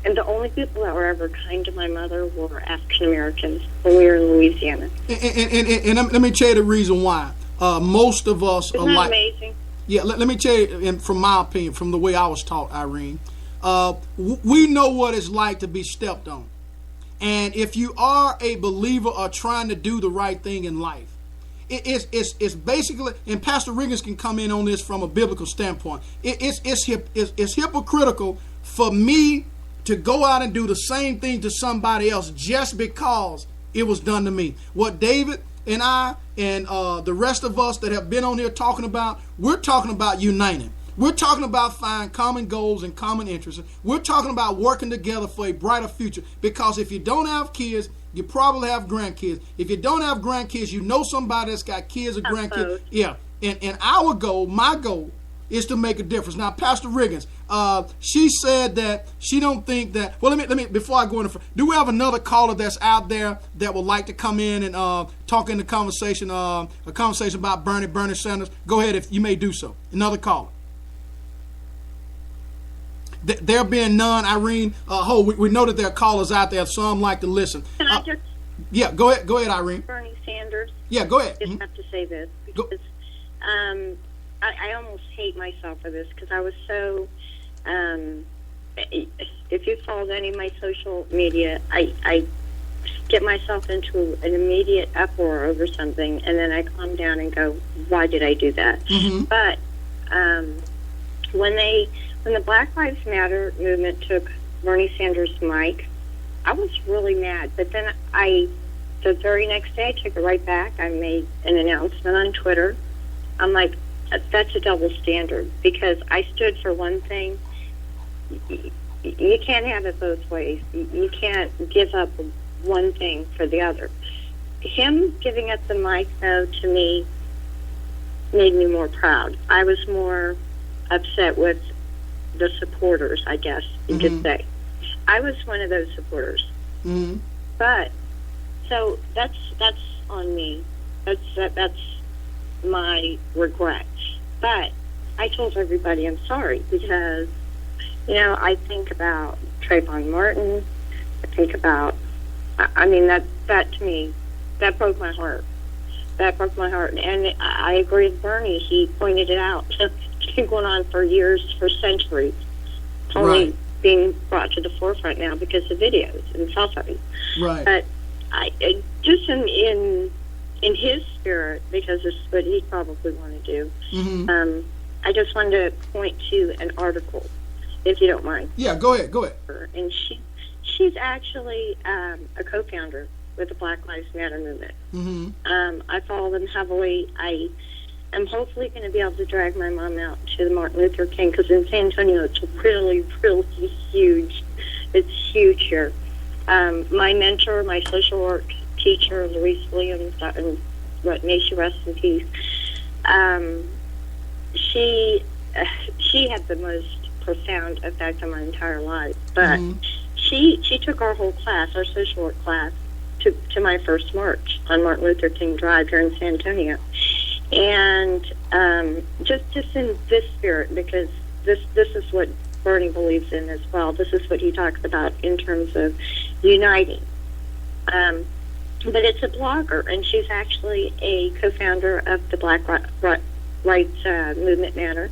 and the only people that were ever kind to my mother were African Americans when we were in Louisiana. And let me tell you the reason why. Most of us Isn't that amazing? Yeah, let me tell you, and from my opinion, from the way I was taught, Irene, we know what it's like to be stepped on. And if you are a believer or trying to do the right thing in life, it's basically, and Pastor Riggins can come in on this from a biblical standpoint, it's hypocritical for me to go out and do the same thing to somebody else just because it was done to me. What David and I and the rest of us that have been on here talking about, we're talking about uniting. We're talking about finding common goals and common interests. We're talking about working together for a brighter future. Because if you don't have kids, you probably have grandkids. If you don't have grandkids, you know somebody that's got kids or grandkids. Yeah. And our goal, my goal, is to make a difference. Now, Pastor Riggins, she said that she don't think that. Well, let me before I go into. Do we have another caller that's out there that would like to come in and talk in the conversation? A conversation about Bern-Bernie Sanders. Go ahead, if you may do so. Another caller. There being none, Irene. We know that there are callers out there. Some like to listen. Can I just? Yeah, go ahead, Irene. Bernie Sanders. Yeah, go ahead. I just have to say this because I almost hate myself for this because I was so. If you followed any of my social media, I get myself into an immediate uproar over something, and then I calm down and go, "Why did I do that?" Mm-hmm. But when the Black Lives Matter movement took Bernie Sanders' mic, I was really mad. But then the very next day, I took it right back. I made an announcement on Twitter. I'm like, that's a double standard because I stood for one thing. You can't have it both ways. You can't give up one thing for the other. Him giving up the mic, though, to me, made me more proud. I was more upset with the supporters, I guess you could say. I was one of those supporters. Mm-hmm. But so that's on me. That's my regret. But I told everybody I'm sorry because I think about Trayvon Martin. I think about that to me that broke my heart. That broke my heart, and I agree with Bernie. He pointed it out. It's been going on for years, for centuries. It's only being brought to the forefront now because of videos and cell phones. Right. But I just in his spirit, because this is what he probably want to do. Mm-hmm. I just wanted to point to an article, if you don't mind. Yeah, go ahead. And she's actually a co-founder with the Black Lives Matter movement. Mm-hmm. I follow them heavily. I am hopefully going to be able to drag my mom out to the Martin Luther King, because in San Antonio it's really, really huge. It's huge here. My mentor, my social work teacher, Louise Williams, and may she rest in peace, she had the most profound effect on my entire life. But she took our whole class, our social work class, to my first march on Martin Luther King Drive here in San Antonio. And just in this spirit, because this is what Bernie believes in as well. This is what he talks about in terms of uniting. But it's a blogger, and she's actually a co-founder of the Black Rights Movement Matter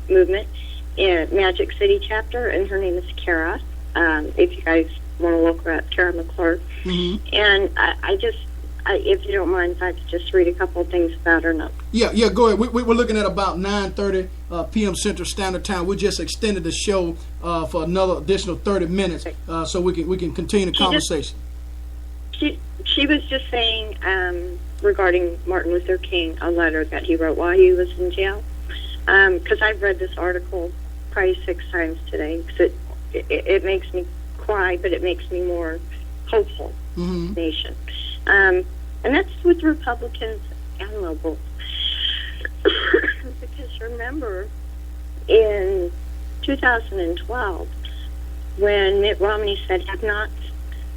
movement in Magic City chapter, and her name is Kara. If you guys want to look her up, Kara McClure. And I just, if you don't mind, if I could just read a couple of things about her. No. Yeah, go ahead. We're looking at about 9:30 p.m. Central Standard Time. We just extended the show for another additional 30 minutes, so we can continue the conversation. She was just saying regarding Martin Luther King, a letter that he wrote while he was in jail. Because I've read this article probably 6 times today, because it makes me cry, but it makes me more hopeful. Nation. And that's with Republicans and liberals. Because remember, in 2012, when Mitt Romney said have-nots,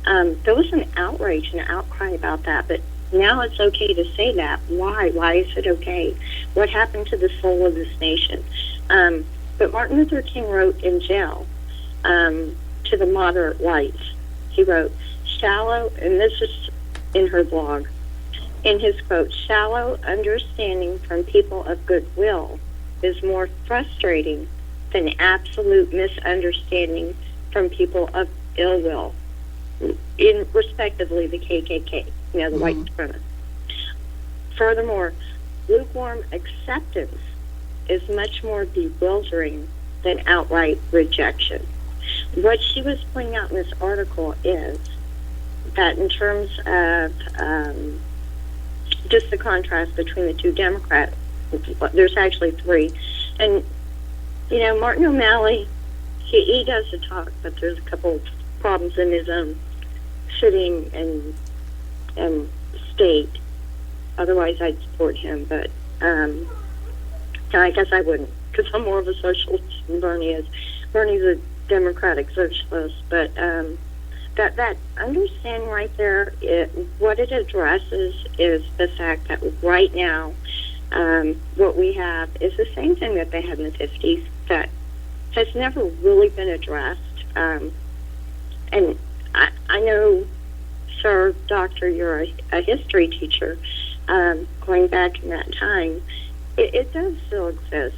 there was an outrage and an outcry about that. But now it's okay to say that. Why? Why is it okay? What happened to the soul of this nation? But Martin Luther King wrote in jail to the moderate whites. He wrote, shallow, and this is in her blog, in his quote, shallow understanding from people of goodwill is more frustrating than absolute misunderstanding from people of ill will, in respectively the KKK, the white supremacists. Furthermore, lukewarm acceptance is much more bewildering than outright rejection. What she was pointing out in this article is that in terms of just the contrast between the two Democrats, there's actually three. And, Martin O'Malley, he does the talk, but there's a couple of problems in his own sitting and state. Otherwise, I'd support him, but I guess I wouldn't, because I'm more of a socialist than Bernie is. Bernie's a Democratic socialist, but that understanding right there, what it addresses is the fact that right now, what we have is the same thing that they had in the 50s that has never really been addressed. And I know, sir, doctor, you're a history teacher. Going back in that time, it does still exist.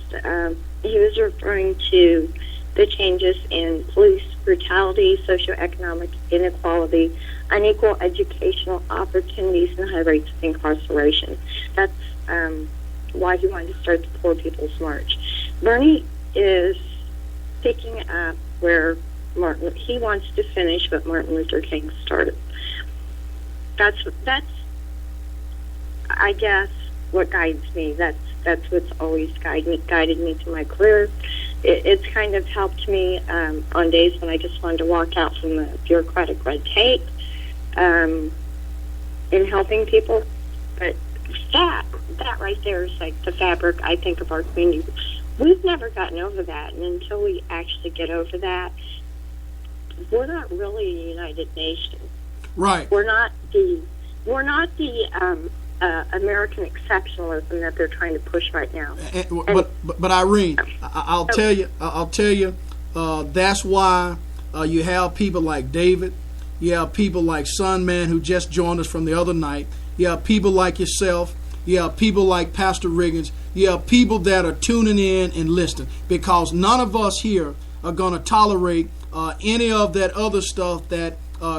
He was referring to the changes in police brutality, socioeconomic inequality, unequal educational opportunities, and high rates of incarceration. That's why he wanted to start the Poor People's March. Bernie is picking up where he wants to finish what Martin Luther King started. That's I guess what guides me. That's what's always guided me through my career. It's kind of helped me on days when I just wanted to walk out from the bureaucratic red tape in helping people. But that right there is like the fabric, I think, of our community. We've never gotten over that, and until we actually get over that, we're not really a united nation. Right. We're not the American exceptionalism that they're trying to push right now. But Irene, I'll tell you, that's why you have people like David, you have people like Sunman who just joined us from the other night, you have people like yourself, you have people like Pastor Riggins, you have people that are tuning in and listening, because none of us here are going to tolerate any of that other stuff that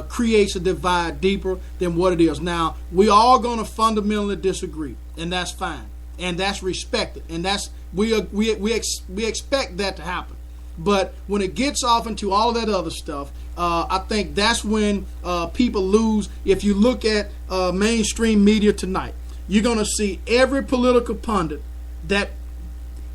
creates a divide deeper than what it is. Now, we all going to fundamentally disagree, and that's fine, and that's respected, and that's we expect that to happen. But when it gets off into all of that other stuff, I think that's when people lose. If you look at mainstream media tonight, you're going to see every political pundit that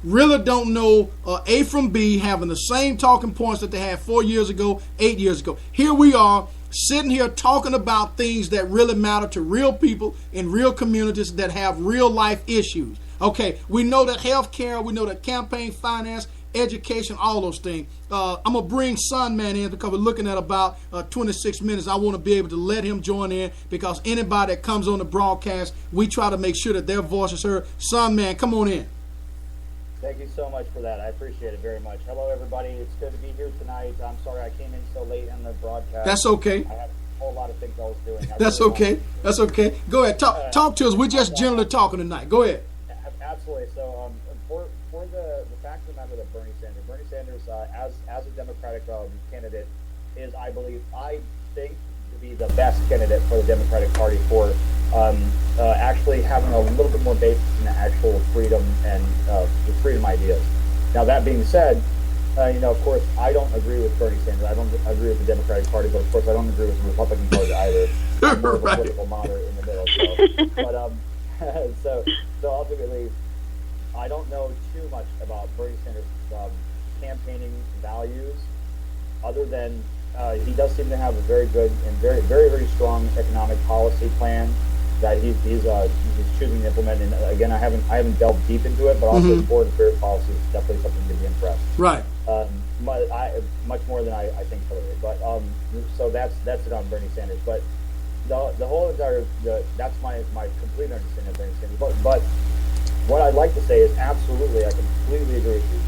really don't know A from B having the same talking points that they had 4 years ago, 8 years ago. Here we are sitting here talking about things that really matter to real people in real communities that have real life issues. Okay, we know that health care, we know that campaign finance, education, all those things. I'm going to bring Sunman in because we're looking at about 26 minutes. I want to be able to let him join in, because anybody that comes on the broadcast, we try to make sure that their voice is heard. Sunman, come on in. Thank you so much for that. I appreciate it very much. Hello, everybody. It's good to be here tonight. I'm sorry I came in so late in the broadcast. That's okay. I had a whole lot of things I was doing. That's okay. That's okay. Go ahead. Talk to us. We're just generally talking tonight. Go ahead. Absolutely. So, for the fact of the matter that Bernie Sanders, as a Democratic candidate, is, I think, to be the best candidate for the Democratic Party for actually having a little bit more basis in the actual freedom and the freedom ideas. Now, that being said, of course, I don't agree with Bernie Sanders. I don't agree with the Democratic Party, but of course, I don't agree with the Republican Party either. I'm more of a political moderate in the middle. So, so ultimately, I don't know too much about Bernie Sanders' campaigning values, other than he does seem to have a very good and very, very, very strong economic policy plan. that he's choosing to implement. And again, I haven't delved deep into it, but also the foreign affairs policy is definitely something to be impressed. Right. Much more than I think Hillary. But so that's it on Bernie Sanders. But the whole entire that's my complete understanding of Bernie Sanders. But what I'd like to say is absolutely, I completely agree with you.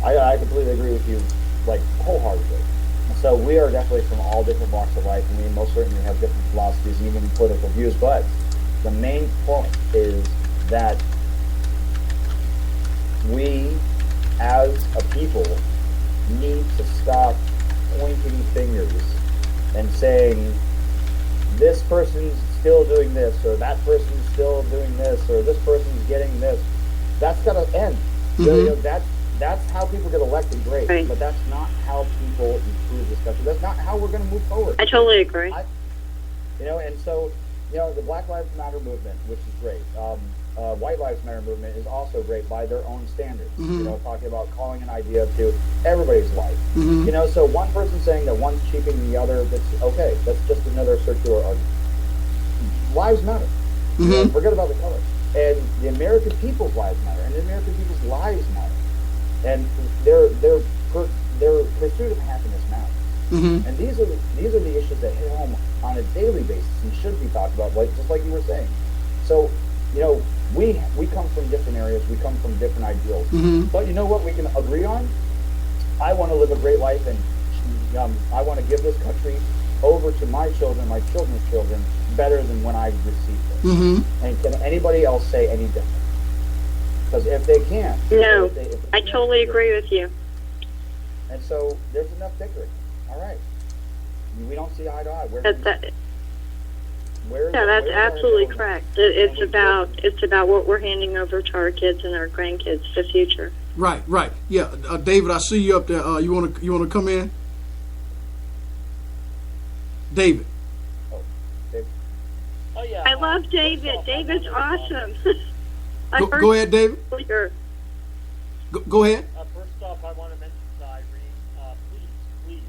I completely agree with you, like, wholeheartedly. So we are definitely from all different walks of life, and we most certainly have different philosophies, even political views. But the main point is that we, as a people, need to stop pointing fingers and saying, this person's still doing this, or that person's still doing this, or this person's getting this. That's got to end. That's how people get elected, great. Right. But that's not how people improve this country. That's not how we're going to move forward. I totally agree. And so, the Black Lives Matter movement, which is great. White Lives Matter movement is also great by their own standards. Talking about calling an idea to everybody's life. So one person saying that one's cheapening the other, that's okay. That's just another circular argument. Lives matter. Forget about the color. And the American people's lives matter, and the American people's lives matter. And their pursuit of happiness matters. And these are the issues that hit home on a daily basis and should be talked about, just like you were saying. So, we come from different areas, we come from different ideals. But you know what we can agree on? I want to live a great life, and I want to give this country over to my children, my children's children, better than when I received it. And can anybody else say any different? Because if they can't... No, I totally agree with you. And so there's enough bickering. All right. We don't see eye to eye. That's absolutely correct. It's about what we're handing over to our kids and our grandkids, the future. Right. Yeah, David, I see you up there. You want to come in, David? David. Oh yeah. I love David. David's awesome. Go ahead, David. Go ahead. First off, I want to mention to Irene, please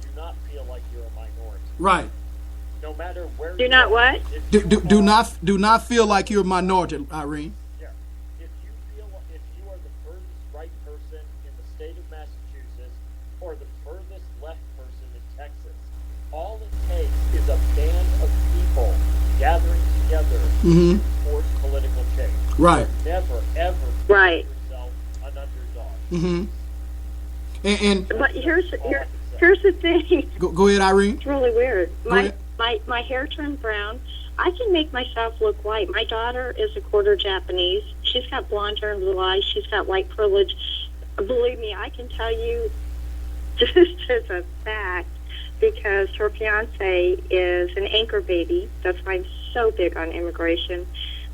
do not feel like you're a minority. Right. No matter where. Do not what? Do not feel like you're a minority, Irene. Yeah. If you are the furthest right person in the state of Massachusetts or the furthest left person in Texas, all it takes is a band of people gathering together to force political change. Right. So never ever Right. yourself an underdog. And but here's the thing. Go ahead, Irene. It's really weird. My hair turned brown. I can make myself look white. My daughter is a quarter Japanese. She's got blonde hair and blue eyes. She's got white privilege. Believe me, I can tell you just as a fact, because her fiance is an anchor baby. That's why I'm so big on immigration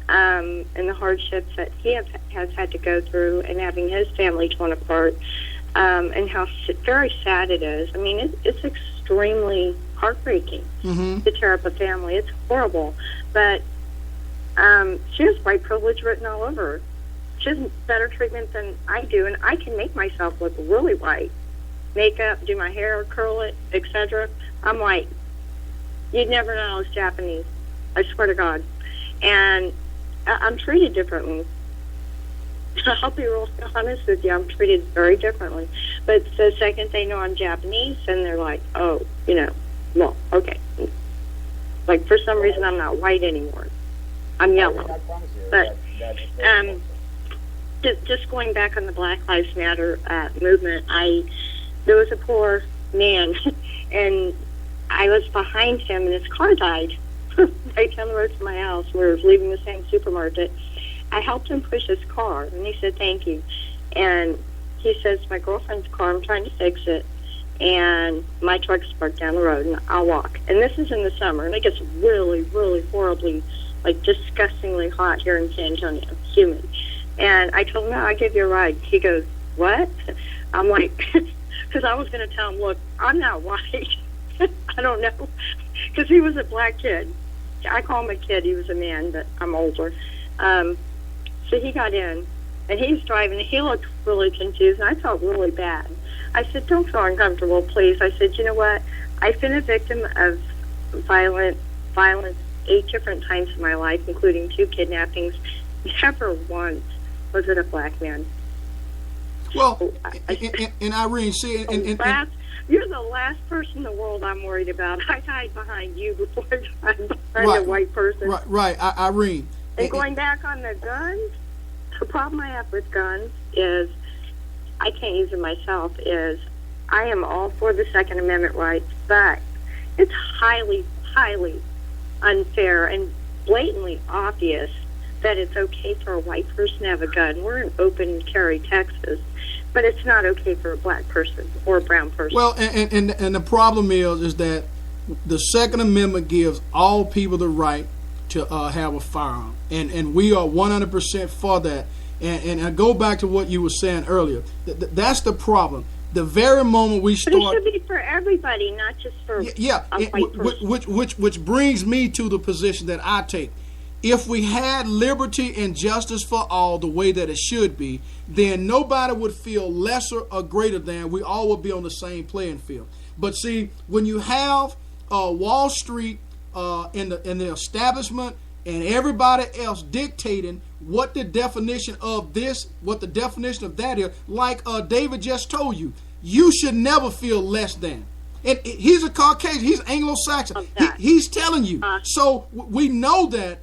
and the hardships that he has had to go through, and having his family torn apart, and how very sad it is. I mean, it's extremely heartbreaking to tear up a family. It's horrible. But she has white privilege written all over her. She has better treatment than I do, and I can make myself look really white. Makeup, do my hair, curl it, etc. I'm white. You'd never know I was Japanese. I swear to God. And I'm treated differently. I'll be real honest with you. I'm treated very differently. But the second they know I'm Japanese, then they're like, oh, well, okay. Like, for some reason, I'm not white anymore. I'm yellow. But just going back on the Black Lives Matter movement, there was a poor man, and I was behind him, and his car died right down the road from my house. We were leaving the same supermarket. I helped him push his car, and he said, thank you. And he says, my girlfriend's car, I'm trying to fix it, and my truck's parked down the road, and I'll walk. And this is in the summer, and it gets really, really horribly, like, disgustingly hot here in San Antonio, humid. And I told him, no, I'll give you a ride. He goes, what? I'm like, because I was going to tell him, look, I'm not white. I don't know. Because he was a black kid. I call him a kid. He was a man, but I'm older. So he got in, and he's driving, and he looked really confused, and I felt really bad. I said, don't feel uncomfortable, please. I said, you know what? I've been a victim of violence 8 different times in my life, including 2 kidnappings. Never once was it a black man. Well, and Irene, see, and you're the last person in the world I'm worried about. I hide behind you before I hide behind a white person. Right, Irene. And going back on the guns, the problem I have with guns is, I can't use it myself, is I am all for the Second Amendment rights, but it's highly, highly unfair and blatantly obvious that it's okay for a white person to have a gun. We're in open carry Texas, but it's not okay for a black person or a brown person. Well, and the problem is that the Second Amendment gives all people the right to have a firearm, and we are 100% for that. And I go back to what you were saying earlier. That's the problem. The very moment we start, but it should be for everybody, not just for a white person. Which brings me to the position that I take. If we had liberty and justice for all the way that it should be, then nobody would feel lesser or greater than. We all would be on the same playing field. But see, when you have Wall Street in the establishment and everybody else dictating what the definition of this, what the definition of that is, like David just told you, you should never feel less than. And he's a Caucasian. He's Anglo-Saxon. He's telling you. So we know that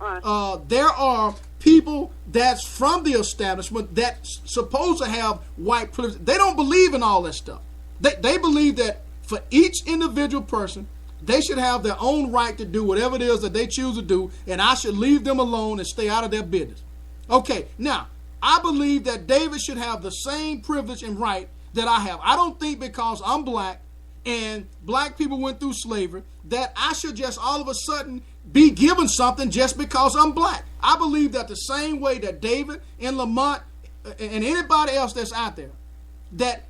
there are people that's from the establishment that's supposed to have white privilege. They don't believe in all that stuff. They believe that for each individual person, they should have their own right to do whatever it is that they choose to do, and I should leave them alone and stay out of their business. Okay, now, I believe that David should have the same privilege and right that I have. I don't think because I'm black and black people went through slavery that I should just all of a sudden be given something just because I'm black. I believe that the same way that David and Lamont and anybody else that's out there, that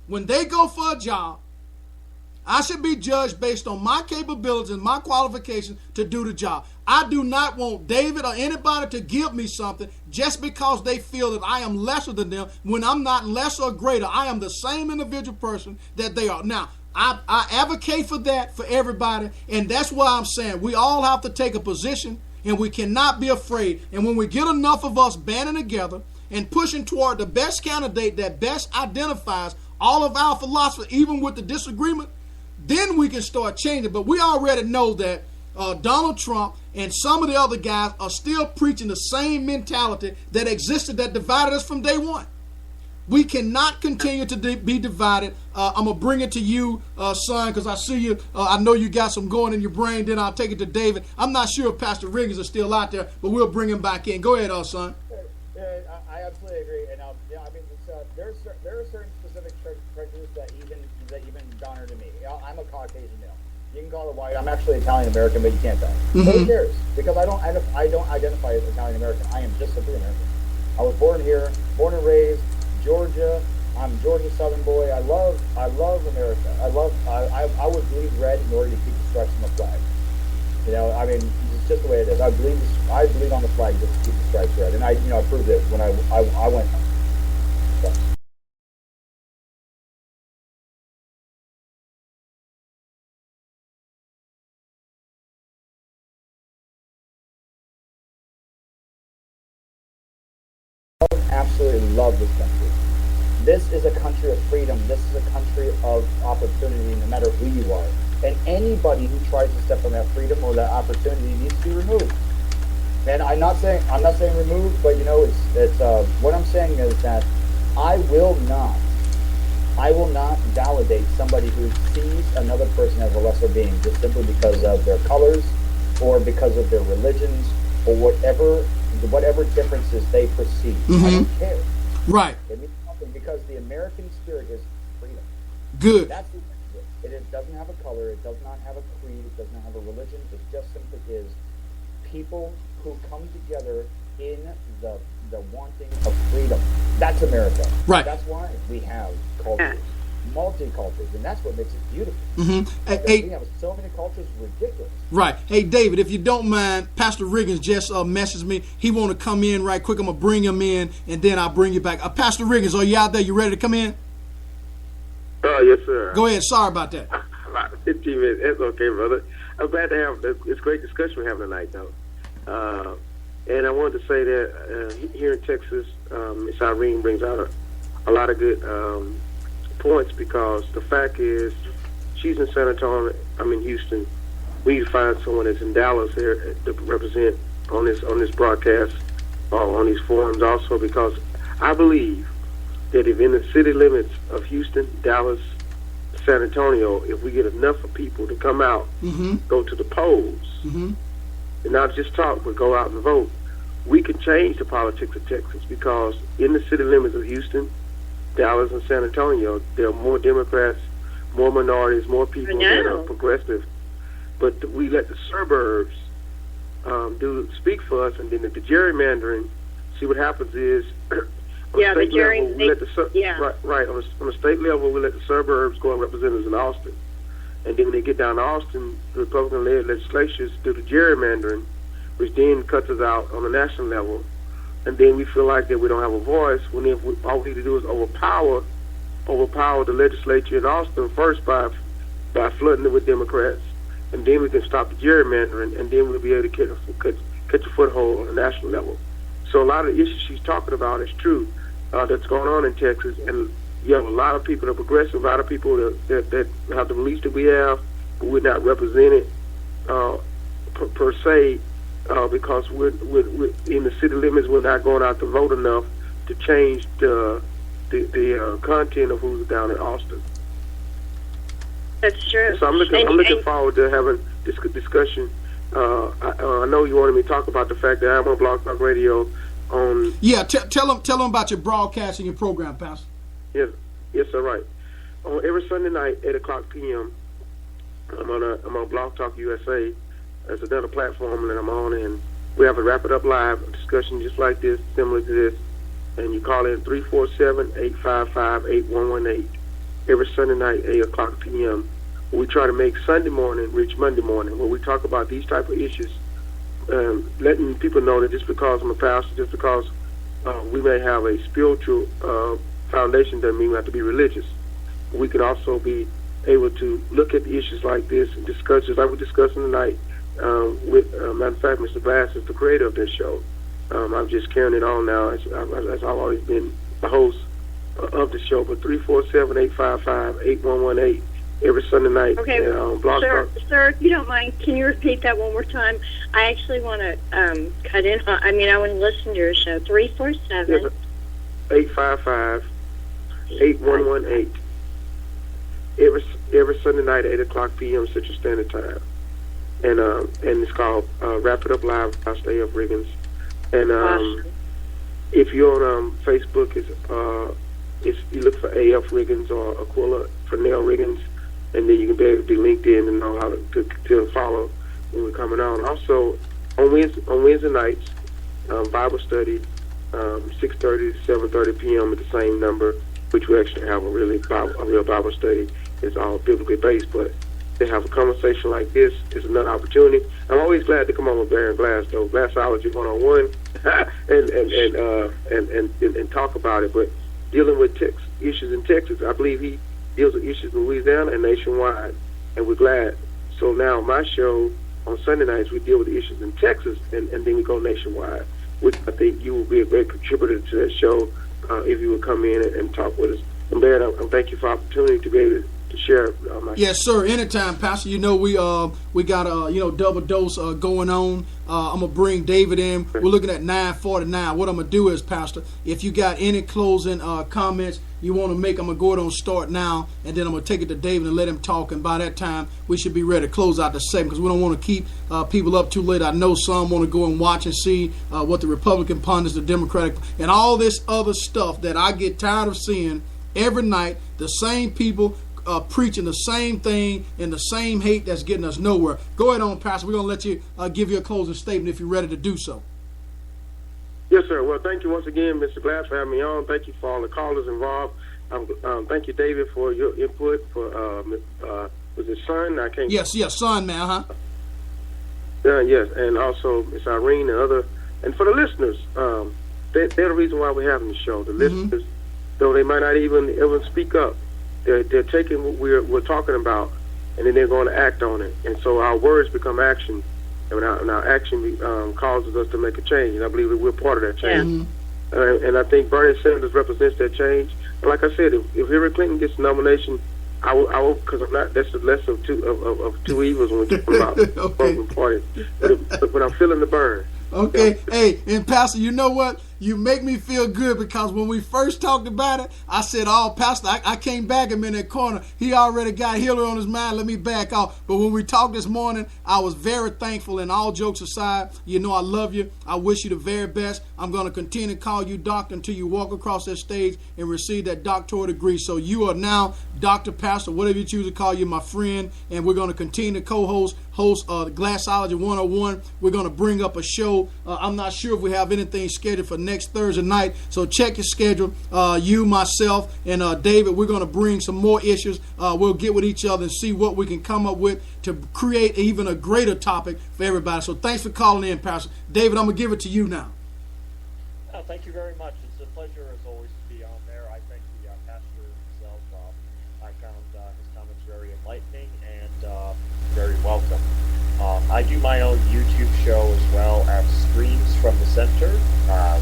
when they go for a job, I should be judged based on my capabilities and my qualifications to do the job. I do not want David or anybody to give me something just because they feel that I am lesser than them when I'm not less or greater. I am the same individual person that they are. Now, I advocate for that for everybody, and that's why I'm saying we all have to take a position, and we cannot be afraid. And when we get enough of us banding together and pushing toward the best candidate that best identifies all of our philosophy, even with the disagreement, then we can start changing. But we already know that Donald Trump and some of the other guys are still preaching the same mentality that existed, that divided us from day one. We cannot continue to be divided. I'm going to bring it to you, son, because I see you. I know you got some going in your brain. Then I'll take it to David. I'm not sure if Pastor Riggins is still out there, but we'll bring him back in. Go ahead, son. Yeah, I absolutely agree. And yeah, I mean, there are certain specific prejudices that even donner to me. I'm a Caucasian male. You can call it white. I'm actually Italian American, but you can't tell. Mm-hmm. Who cares? Because I don't identify as Italian American. I am just simply American. I was born here, born and raised, Georgia. I'm a Georgia Southern boy. I love America. I would bleed red in order to keep the stripes on the flag. You know, I mean, it's just the way it is. I bleed on the flag just to keep the stripes red, and I proved it when I went. So. Absolutely love this country. This is a country of freedom. This is a country of opportunity, no matter who you are. And anybody who tries to step on that freedom or that opportunity needs to be removed. And I'm not saying removed, but you know, it's what I'm saying is that I will not validate somebody who sees another person as a lesser being just simply because of their colors or because of their religions or whatever differences they perceive. Mm-hmm. I don't care. Right. Because the American spirit is freedom. Good. That's the it doesn't have a color. It does not have a creed. It does not have a religion. It just simply is people who come together in the wanting of freedom. That's America. Right. That's why we have cultures, multi-cultures, and that's what makes it beautiful. Mm-hmm. We have so many cultures, ridiculous. Right. Hey, David, if you don't mind, Pastor Riggins just messaged me. He want to come in right quick. I'm going to bring him in, and then I'll bring you back. Pastor Riggins, are you out there? You ready to come in? Yes, sir. Go ahead. Sorry about that. About 15 minutes. That's okay, brother. I'm glad to have it's a great discussion we're having tonight, though. And I wanted to say that here in Texas, Ms. Irene brings out a lot of good points, because the fact is she's in San Antonio, I'm in Houston. We need to find someone that's in Dallas here to represent on this broadcast, on these forums also, because I believe that if in the city limits of Houston, Dallas, San Antonio, if we get enough of people to come out, go to the polls, and not just talk, but go out and vote, we can change the politics of Texas, because in the city limits of Houston, Dallas, and San Antonio, there are more Democrats, more minorities, more people that are progressive. But we let the suburbs speak for us, and then at the gerrymandering, see what happens is on the state level, we let on the state level, we let the suburbs go and represent us in Austin. And then when they get down to Austin, the Republican-led legislatures do the gerrymandering, which then cuts us out on the national level. And then we feel like that we don't have a voice, when all we need to do is overpower the legislature in Austin first by flooding it with Democrats, and then we can stop the gerrymandering, and then we'll be able to catch a foothold on the national level. So a lot of the issues she's talking about is true, that's going on in Texas, and you have a lot of people that are progressive, a lot of people that have the beliefs that we have, but we're not represented per se, because we're in the city limits. We're not going out to vote enough to change the content of who's down in Austin. That's true. So I'm looking forward to having this discussion. I know you wanted me to talk about the fact that I'm on Blog Talk Radio on. Yeah, tell them about your broadcasting and program, Pastor. Yes, sir. Right. On every Sunday night, 8:00 p.m. I'm on Blog Talk USA. There's another platform that I'm on, and we have a Wrap It Up Live discussion just like this, similar to this. And you call in 347-855-8118 every Sunday night, 8:00 p.m. We try to make Sunday morning reach Monday morning, where we talk about these type of issues, letting people know that just because I'm a pastor, just because we may have a spiritual foundation, doesn't mean we have to be religious. We can also be able to look at the issues like this and discuss it, like we're discussing tonight. Matter of fact, Mr. Glass is the creator of this show. I'm just carrying it on now, as I've always been the host of the show. But 347-855-8118 every Sunday night. Okay, Blog Talk. Sir, if you don't mind, can you repeat that one more time? I actually want to cut in. I want to listen to your show. 347-855-8118 every Sunday night at 8:00 p.m. Central Standard Time. And it's called Wrap It Up Live by Stay Up Riggins. And if you're on Facebook, you look for AF Riggins or Aquila Fernell Riggins, and then you can be able to be linked in and know how to follow when we're coming on. Also, on Wednesday nights, Bible study, 6:30 to 7:30 p.m. at the same number, which we actually have a real Bible study. It's all biblically based, but to have a conversation like this is another opportunity. I'm always glad to come on with Baron Glass, though, Glassology 101, and talk about it. But dealing with issues in Texas, I believe he deals with issues in Louisiana and nationwide, and we're glad. So now my show on Sunday nights, we deal with the issues in Texas, and then we go nationwide, which I think you will be a great contributor to that show if you would come in and talk with us. And Baron, I thank you for the opportunity to be able to share my Yes, sir. Anytime, Pastor. You know we got double dose going on. I'm gonna bring David in. We're looking at 9:49. What I'm gonna do is, Pastor, if you got any closing comments you want to make, I'm gonna go ahead and start now, and then I'm gonna take it to David and let him talk. And by that time, we should be ready to close out the segment, because we don't want to keep people up too late. I know some want to go and watch and see what the Republican pundits, the Democratic, and all this other stuff that I get tired of seeing every night. The same people preaching the same thing and the same hate that's getting us nowhere. Go ahead on, Pastor. We're going to let you give you a closing statement if you're ready to do so. Yes, sir. Well, thank you once again, Mr. Glass, for having me on. Thank you for all the callers involved. Thank you, David, for your input. For was it Son? I can't. Yes, Son, man, huh? Yes, and also Miss Irene and for the listeners, they're the reason why we're having the show. The listeners, though they might not even speak up, they're taking what we're talking about and then they're going to act on it. And so our words become action, and our action causes us to make a change. And I believe that we're part of that change. And I think Bernie Sanders represents that change. And like I said, if Hillary Clinton gets the nomination, I will, because I'm not. That's the less of two evils when we talk about Republican Party. But I'm feeling the burn. Okay, hey, and Pastor, you know what? You make me feel good, because when we first talked about it, I said, oh, Pastor, I can't back him in that corner. He already got Hillary on his mind. Let me back off. But when we talked this morning, I was very thankful. And all jokes aside, you know I love you. I wish you the very best. I'm going to continue to call you doctor until you walk across that stage and receive that doctoral degree. So you are now Dr. Pastor, whatever you choose to call you, my friend. And we're going to continue to co-host Glassology 101. We're going to bring up a show. I'm not sure if we have anything scheduled for next Thursday night, so check your schedule. You, myself, and David, we're going to bring some more issues. We'll get with each other and see what we can come up with to create even a greater topic for everybody. So thanks for calling in, Pastor. David, I'm going to give it to you now. Thank you very much. It's a pleasure, as always, to be on there. I thank the pastor himself. I found his comments very enlightening and very welcome. I do my own YouTube show as well at Screams from the Center,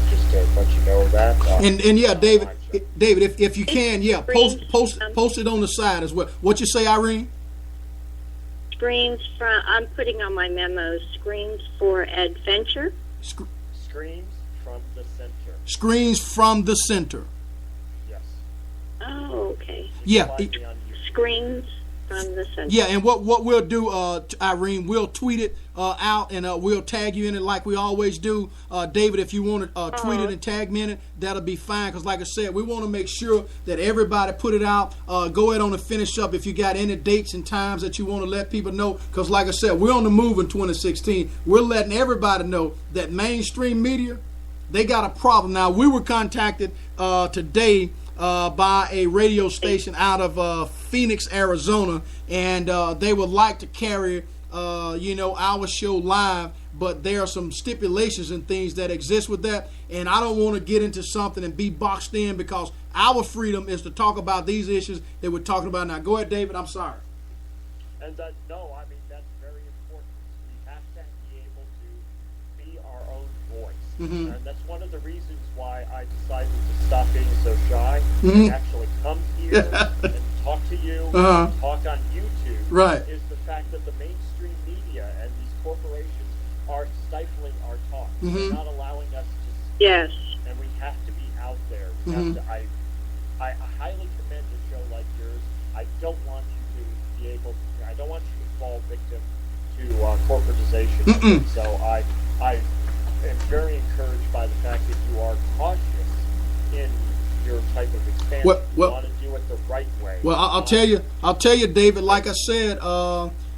just to let you know that. And yeah, David, if you can, yeah, post it on the side as well. What you say, Irene? Screams from, I'm putting on my memos, Screams for Adventure. Screams from the Center. Screams from the Center. Yes. Oh, okay. Yeah. Screams from the Center. Yeah, and what we'll do, Irene, we'll tweet it out, and we'll tag you in it like we always do. David, if you want to tweet it and tag me in it, that'll be fine, because like I said, we want to make sure that everybody put it out. Go ahead on and finish up if you got any dates and times that you want to let people know, because like I said, we're on the move in 2016. We're letting everybody know that mainstream media, they got a problem. Now, we were contacted today by a radio station out of Phoenix, Arizona, and they would like to carry our show live, but there are some stipulations and things that exist with that, and I don't want to get into something and be boxed in, because our freedom is to talk about these issues that we're talking about now. Go ahead, David. I'm sorry. And no, I mean, that's very important. We have to be able to be our own voice, and that's one of the reasons why I decided to stop being so shy and actually come here and talk to you, and talk on YouTube. Right. Is the fact that the mainstream media and these corporations are stifling our talk. They're not allowing us to speak. Yes. And we have to be out there. We have to, I highly commend a show like yours. I don't want you to be able to, I don't want you to fall victim to corporatization. So I am very encouraged by the fact that you are cautious in your type of expansion. You want to do it the right way. Well, I'll tell you, David. Like I said,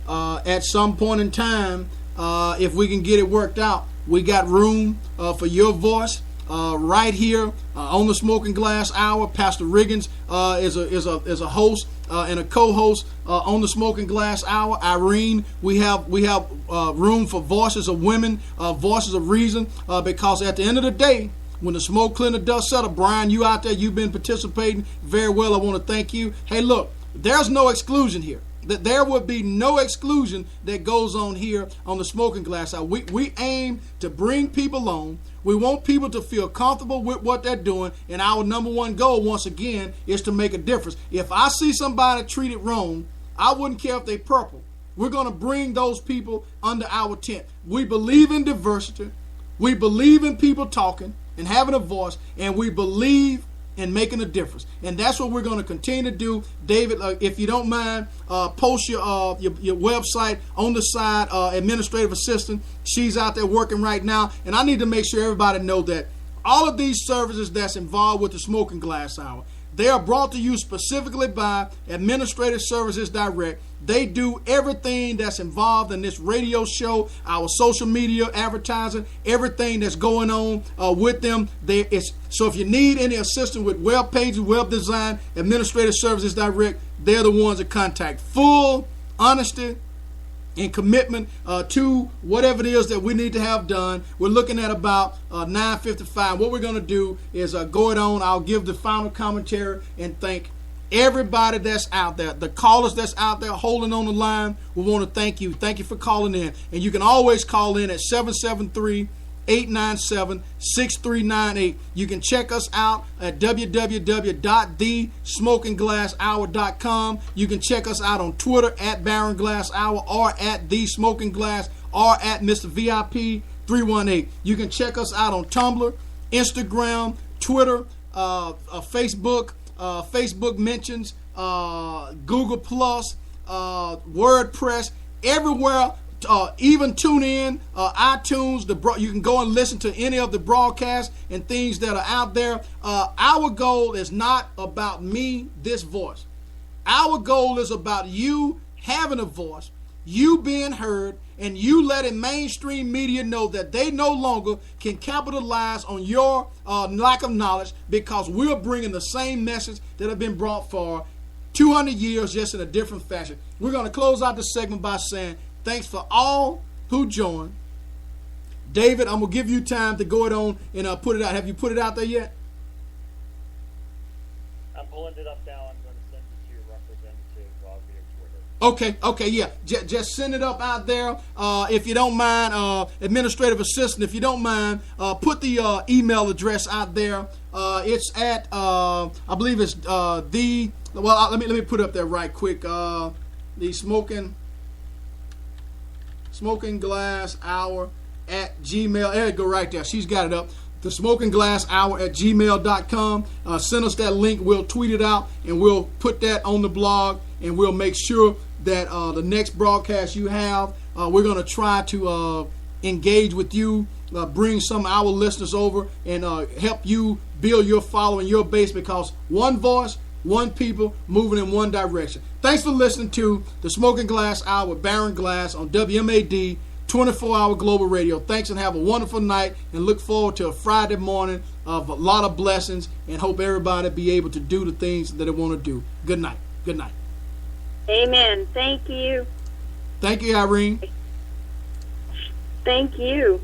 at some point in time, if we can get it worked out, we got room for your voice right here on the Smoking Glass Hour. Pastor Riggins is a host and a co-host on the Smoking Glass Hour. Irene, we have room for voices of women, voices of reason, because at the end of the day, when the smoke clear, the dust settle, Brian, you out there, you've been participating very well. I want to thank you. Hey, look, there's no exclusion here. There would be no exclusion that goes on here on the Smoking Glass Hour. We aim to bring people on. We want people to feel comfortable with what they're doing, and our number one goal, once again, is to make a difference. If I see somebody treated wrong, I wouldn't care if they're purple. We're going to bring those people under our tent. We believe in diversity. We believe in people talking and having a voice, and we believe in making a difference. And that's what we're going to continue to do. David, if you don't mind, post your website on the side, administrative assistant. She's out there working right now. And I need to make sure everybody know that all of these services that's involved with the Smoking Glass Hour, they are brought to you specifically by Administrative Services Direct. They do everything that's involved in this radio show, our social media advertising, everything that's going on with them. So if you need any assistance with web pages, web design, Administrative Services Direct, they're the ones to contact. Full honesty and commitment to whatever it is that we need to have done. We're looking at about 9:55. What we're going to do is go it on. I'll give the final commentary and thank everybody that's out there, the callers that's out there holding on the line, we want to thank you. Thank you for calling in. And you can always call in at 773-897-6398. You can check us out at www.thesmokingglasshour.com. You can check us out on Twitter at Baron Glass Hour or at The Smoking Glass or at Mr. VIP 318. You can check us out on Tumblr, Instagram, Twitter, Facebook, Facebook mentions, Google Plus, WordPress, everywhere. Even tune in, iTunes. You can go and listen to any of the broadcasts and things that are out there. Our goal is not about me, this voice. Our goal is about you having a voice, you being heard, and you letting mainstream media know that they no longer can capitalize on your lack of knowledge, because we're bringing the same message that have been brought for 200 years, just in a different fashion. We're going to close out this segment by saying thanks for all who joined. David, I'm going to give you time to go it on and put it out. Have you put it out there yet? I'm pulling it up now. I'm going to send it to your representative via Twitter. Okay, yeah. Just send it up out there. If you don't mind, administrative assistant, if you don't mind, put the email address out there. It's at, I believe it's let me put it up there right quick. The Smoking Glass Hour at Gmail. There you go, right there. She's got it up. The Smoking Glass Hour at gmail.com. Send us that link. We'll tweet it out and we'll put that on the blog, and we'll make sure that the next broadcast you have, we're going to try to engage with you, bring some of our listeners over, and help you build your following, your base, because one voice, one people moving in one direction. Thanks for listening to the Smoking Glass Hour with Baron Glass on WMAD 24-hour global radio. Thanks, and have a wonderful night, and look forward to a Friday morning of a lot of blessings, and hope everybody be able to do the things that they want to do. Good night. Good night. Amen. Thank you. Thank you, Irene. Thank you.